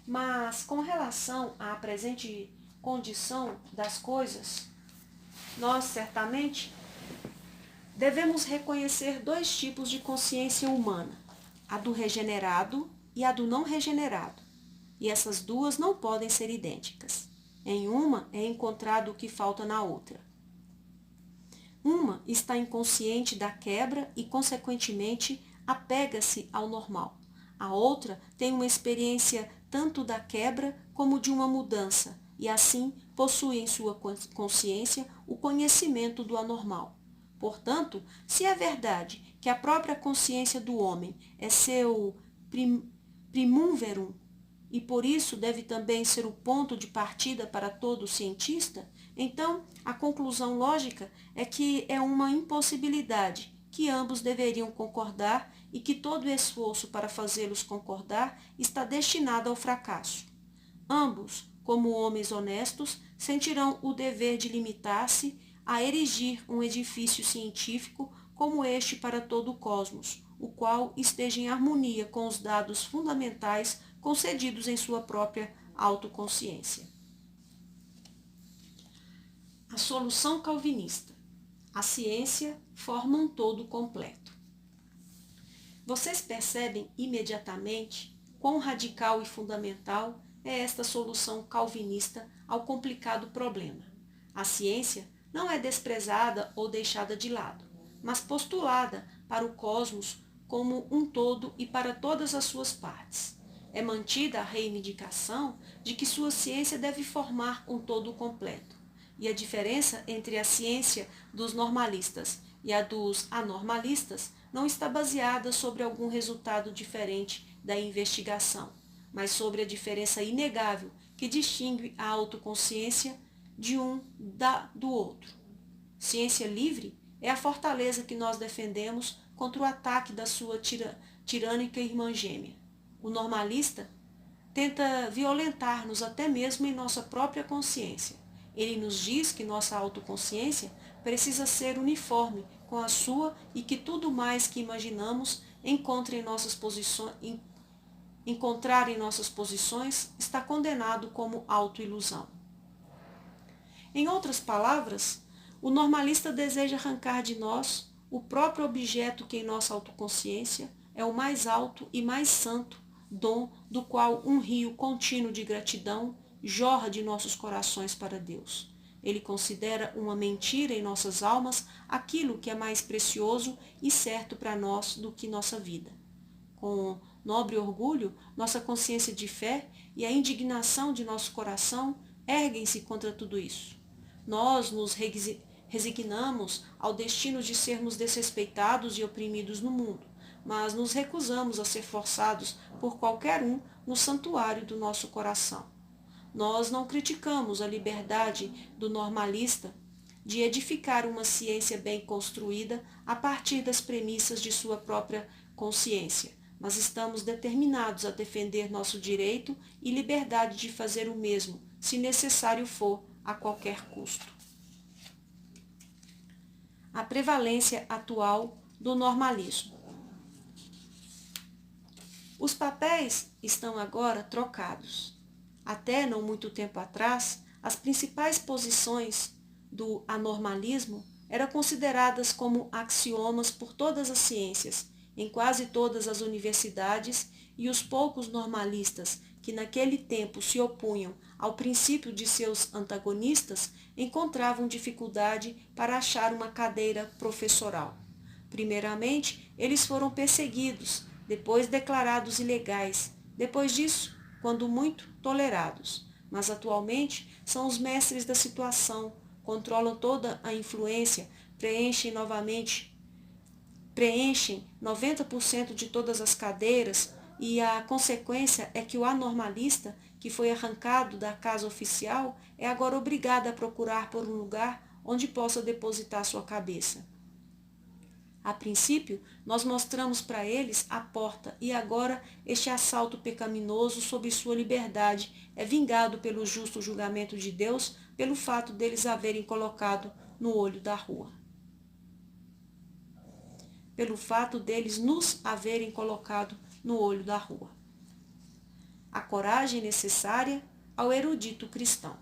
Mas, com relação à presente condição das coisas, nós certamente devemos reconhecer dois tipos de consciência humana, a do regenerado e a do não regenerado, e essas duas não podem ser idênticas. Em uma é encontrado o que falta na outra. Uma está inconsciente da quebra e, consequentemente, apega-se ao normal. A outra tem uma experiência tanto da quebra como de uma mudança, e assim possui em sua consciência o conhecimento do anormal. Portanto, se é verdade que a própria consciência do homem é seu primum verum, e por isso deve também ser o ponto de partida para todo cientista, então a conclusão lógica é que é uma impossibilidade, que ambos deveriam concordar e que todo esforço para fazê-los concordar está destinado ao fracasso. Ambos, como homens honestos, sentirão o dever de limitar-se a erigir um edifício científico como este para todo o cosmos, o qual esteja em harmonia com os dados fundamentais concedidos em sua própria autoconsciência. A solução calvinista. A ciência forma um todo completo. Vocês percebem imediatamente quão radical e fundamental é esta solução calvinista ao complicado problema. A ciência não é desprezada ou deixada de lado, mas postulada para o cosmos como um todo e para todas as suas partes. É mantida a reivindicação de que sua ciência deve formar um todo completo. E a diferença entre a ciência dos normalistas e a dos anormalistas não está baseada sobre algum resultado diferente da investigação, mas sobre a diferença inegável que distingue a autoconsciência de um do outro. Ciência livre é a fortaleza que nós defendemos contra o ataque da sua tirânica irmã gêmea. O normalista tenta violentar-nos até mesmo em nossa própria consciência. Ele nos diz que nossa autoconsciência precisa ser uniforme com a sua e que tudo mais que imaginamos encontrar em nossas posições está condenado como autoilusão. Em outras palavras, o normalista deseja arrancar de nós o próprio objeto que em nossa autoconsciência é o mais alto e mais santo dom do qual um rio contínuo de gratidão jorra de nossos corações para Deus. Ele considera uma mentira em nossas almas aquilo que é mais precioso e certo para nós do que nossa vida. Com nobre orgulho, nossa consciência de fé e a indignação de nosso coração erguem-se contra tudo isso. Nós nos resignamos ao destino de sermos desrespeitados e oprimidos no mundo, mas nos recusamos a ser forçados por qualquer um no santuário do nosso coração. Nós não criticamos a liberdade do normalista de edificar uma ciência bem construída a partir das premissas de sua própria consciência, mas estamos determinados a defender nosso direito e liberdade de fazer o mesmo, se necessário for, a qualquer custo. A prevalência atual do normalismo. Os papéis estão agora trocados. Até não muito tempo atrás, as principais posições do anormalismo eram consideradas como axiomas por todas as ciências, em quase todas as universidades e os poucos normalistas que naquele tempo se opunham ao princípio de seus antagonistas encontravam dificuldade para achar uma cadeira professoral. Primeiramente, eles foram perseguidos, depois declarados ilegais, depois disso, quando muito, tolerados. Mas atualmente são os mestres da situação, controlam toda a influência, preenchem 90% de todas as cadeiras, e a consequência é que o anormalista, que foi arrancado da casa oficial, é agora obrigado a procurar por um lugar onde possa depositar sua cabeça. A princípio, nós mostramos para eles a porta e agora este assalto pecaminoso sobre sua liberdade é vingado pelo justo julgamento de Deus pelo fato deles haverem colocado no olho da rua. Pelo fato deles nos haverem colocado no olho da rua. A coragem necessária ao erudito cristão.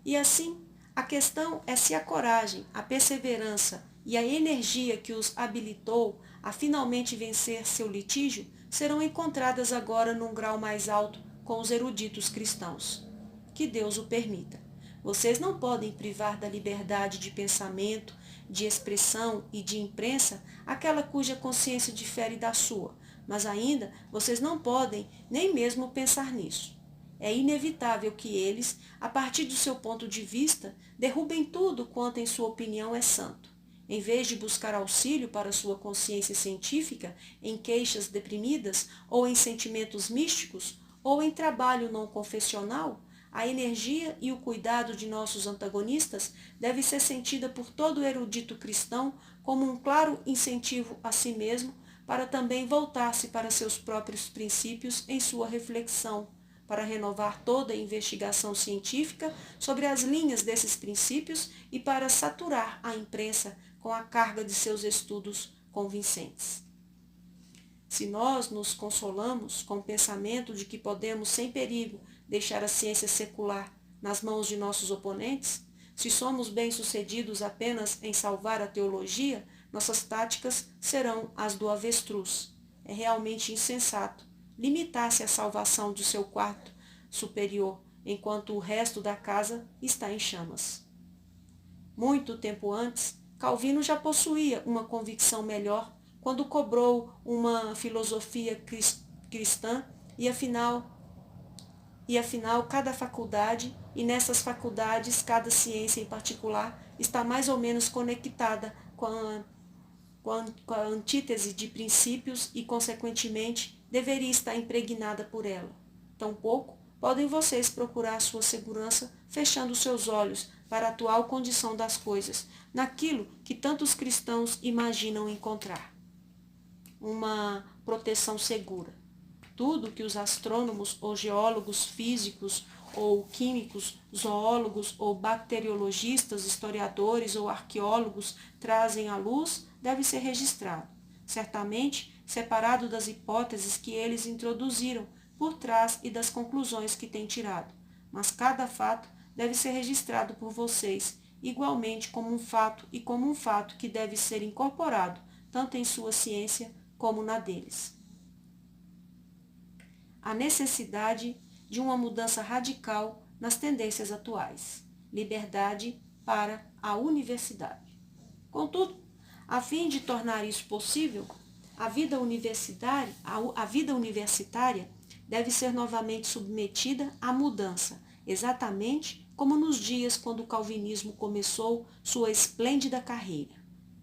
E assim, a questão é se a coragem, a perseverança e a energia que os habilitou a finalmente vencer seu litígio serão encontradas agora num grau mais alto com os eruditos cristãos. Que Deus o permita. Vocês não podem privar da liberdade de pensamento, de expressão e de imprensa aquela cuja consciência difere da sua, mas ainda vocês não podem nem mesmo pensar nisso. É inevitável que eles, a partir do seu ponto de vista, derrubem tudo quanto em sua opinião é santo. Em vez de buscar auxílio para sua consciência científica em queixas deprimidas ou em sentimentos místicos ou em trabalho não confessional, a energia e o cuidado de nossos antagonistas deve ser sentida por todo erudito cristão como um claro incentivo a si mesmo para também voltar-se para seus próprios princípios em sua reflexão, para renovar toda a investigação científica sobre as linhas desses princípios e para saturar a imprensa com a carga de seus estudos convincentes. Se nós nos consolamos com o pensamento de que podemos, sem perigo, deixar a ciência secular nas mãos de nossos oponentes, se somos bem-sucedidos apenas em salvar a teologia, nossas táticas serão as do avestruz. É realmente insensato limitar-se à salvação de seu quarto superior, enquanto o resto da casa está em chamas. Muito tempo antes, Calvino já possuía uma convicção melhor quando cobrou uma filosofia cristã e afinal cada faculdade, e nessas faculdades cada ciência em particular, está mais ou menos conectada com a antítese de princípios e, consequentemente, deveria estar impregnada por ela. Tampouco podem vocês procurar sua segurança fechando seus olhos para a atual condição das coisas, naquilo que tantos cristãos imaginam encontrar. Uma proteção segura. Tudo que os astrônomos ou geólogos físicos ou químicos, zoólogos ou bacteriologistas, historiadores ou arqueólogos trazem à luz deve ser registrado, certamente separado das hipóteses que eles introduziram por trás e das conclusões que têm tirado. Mas cada fato deve ser registrado por vocês, igualmente como um fato e como um fato que deve ser incorporado tanto em sua ciência como na deles. A necessidade de uma mudança radical nas tendências atuais. Liberdade para a universidade. Contudo, a fim de tornar isso possível, a vida universitária deve ser novamente submetida à mudança, exatamente como nos dias quando o calvinismo começou sua esplêndida carreira.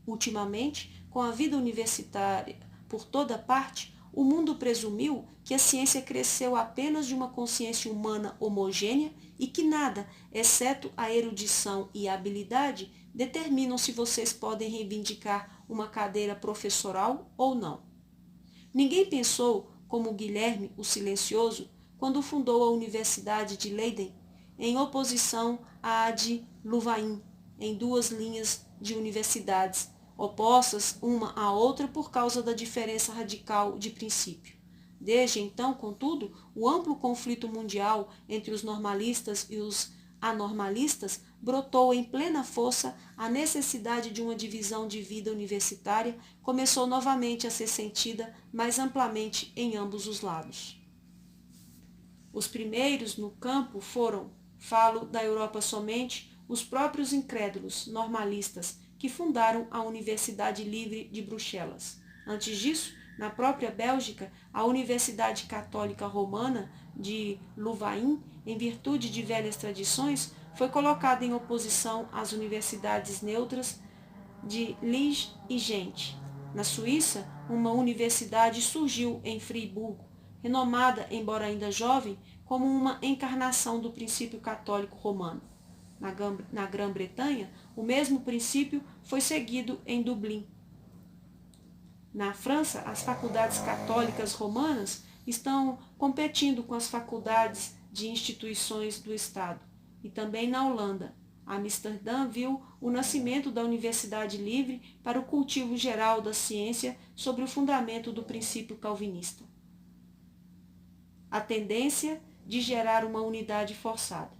Ultimamente, com a vida universitária por toda parte, o mundo presumiu que a ciência cresceu apenas de uma consciência humana homogênea e que nada, exceto a erudição e a habilidade, determinam se vocês podem reivindicar uma cadeira professoral ou não. Ninguém pensou, como Guilherme o Silencioso, quando fundou a Universidade de Leiden, em oposição à de Louvain, em duas linhas de universidades, opostas uma à outra por causa da diferença radical de princípio. Desde então, contudo, o amplo conflito mundial entre os normalistas e os anormalistas brotou em plena força a necessidade de uma divisão de vida universitária, começou novamente a ser sentida mais amplamente em ambos os lados. Os primeiros no campo foram, falo da Europa somente, os próprios incrédulos normalistas que fundaram a Universidade Livre de Bruxelas. Antes disso, na própria Bélgica, a Universidade Católica Romana de Louvain, em virtude de velhas tradições, foi colocada em oposição às universidades neutras de Liege e Gent. Na Suíça, uma universidade surgiu em Friburgo, renomada, embora ainda jovem, como uma encarnação do princípio católico romano. Na Grã-Bretanha, o mesmo princípio foi seguido em Dublin. Na França, as faculdades católicas romanas estão competindo com as faculdades de instituições do Estado. E também na Holanda, Amsterdã viu o nascimento da Universidade Livre para o cultivo geral da ciência sobre o fundamento do princípio calvinista. A tendência de gerar uma unidade forçada.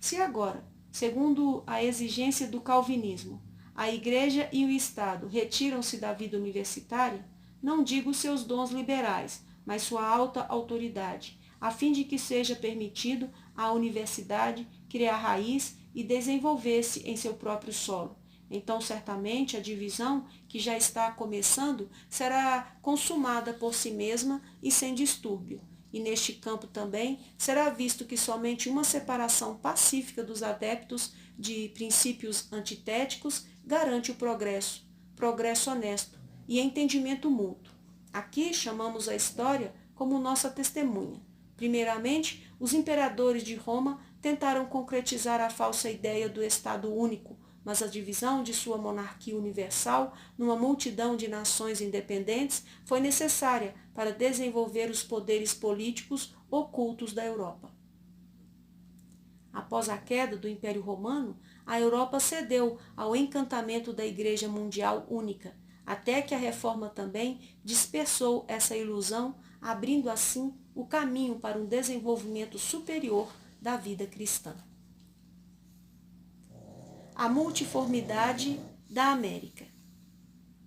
Se agora, segundo a exigência do calvinismo, a Igreja e o Estado retiram-se da vida universitária, não digo seus dons liberais, mas sua alta autoridade, a fim de que seja permitido à universidade criar raiz e desenvolver-se em seu próprio solo. Então, certamente, a divisão, que já está começando, será consumada por si mesma e sem distúrbio. E neste campo também será visto que somente uma separação pacífica dos adeptos de princípios antitéticos garante o progresso honesto e entendimento mútuo. Aqui chamamos a história como nossa testemunha. Primeiramente, os imperadores de Roma tentaram concretizar a falsa ideia do Estado único, mas a divisão de sua monarquia universal numa multidão de nações independentes foi necessária para desenvolver os poderes políticos ocultos da Europa. Após a queda do Império Romano, a Europa cedeu ao encantamento da Igreja Mundial Única, até que a Reforma também dispersou essa ilusão, abrindo assim o caminho para um desenvolvimento superior da vida cristã. A multiformidade da América.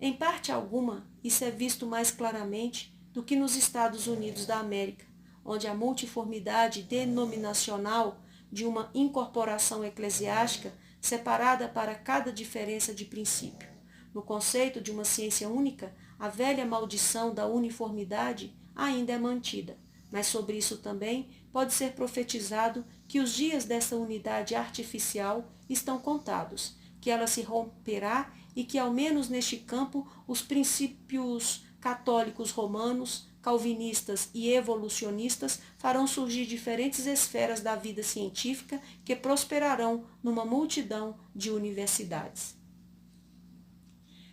Em parte alguma, isso é visto mais claramente do que nos Estados Unidos da América, onde a multiformidade denominacional de uma incorporação eclesiástica separada para cada diferença de princípio. No conceito de uma ciência única, a velha maldição da uniformidade ainda é mantida, mas sobre isso também pode ser profetizado que os dias dessa unidade artificial estão contados, que ela se romperá e que, ao menos neste campo, os princípios católicos romanos, calvinistas e evolucionistas farão surgir diferentes esferas da vida científica que prosperarão numa multidão de universidades.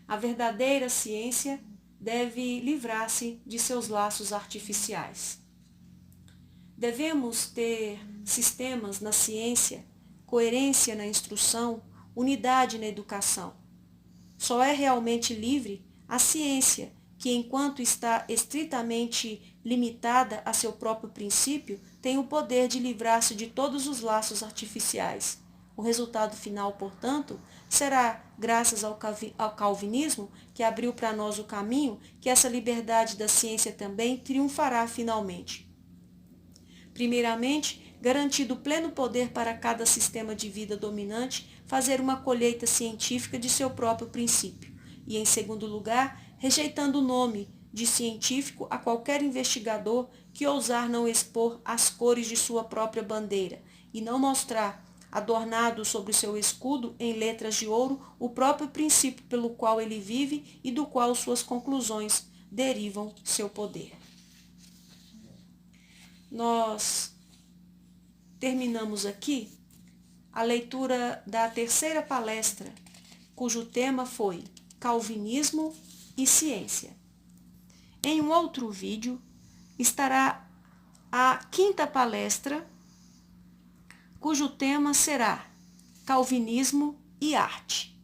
A verdadeira ciência deve livrar-se de seus laços artificiais. Devemos ter sistemas na ciência, coerência na instrução, unidade na educação. Só é realmente livre a ciência que, enquanto está estritamente limitada a seu próprio princípio, tem o poder de livrar-se de todos os laços artificiais. O resultado final, portanto, será, graças ao calvinismo, que abriu para nós o caminho, que essa liberdade da ciência também triunfará finalmente. Primeiramente, garantido pleno poder para cada sistema de vida dominante fazer uma colheita científica de seu próprio princípio. E, em segundo lugar, rejeitando o nome de científico a qualquer investigador que ousar não expor as cores de sua própria bandeira e não mostrar, adornado sobre seu escudo em letras de ouro, o próprio princípio pelo qual ele vive e do qual suas conclusões derivam seu poder. Nós terminamos aqui a leitura da terceira palestra, cujo tema foi Calvinismo e Ciência. Em um outro vídeo estará a quinta palestra, cujo tema será Calvinismo e Arte.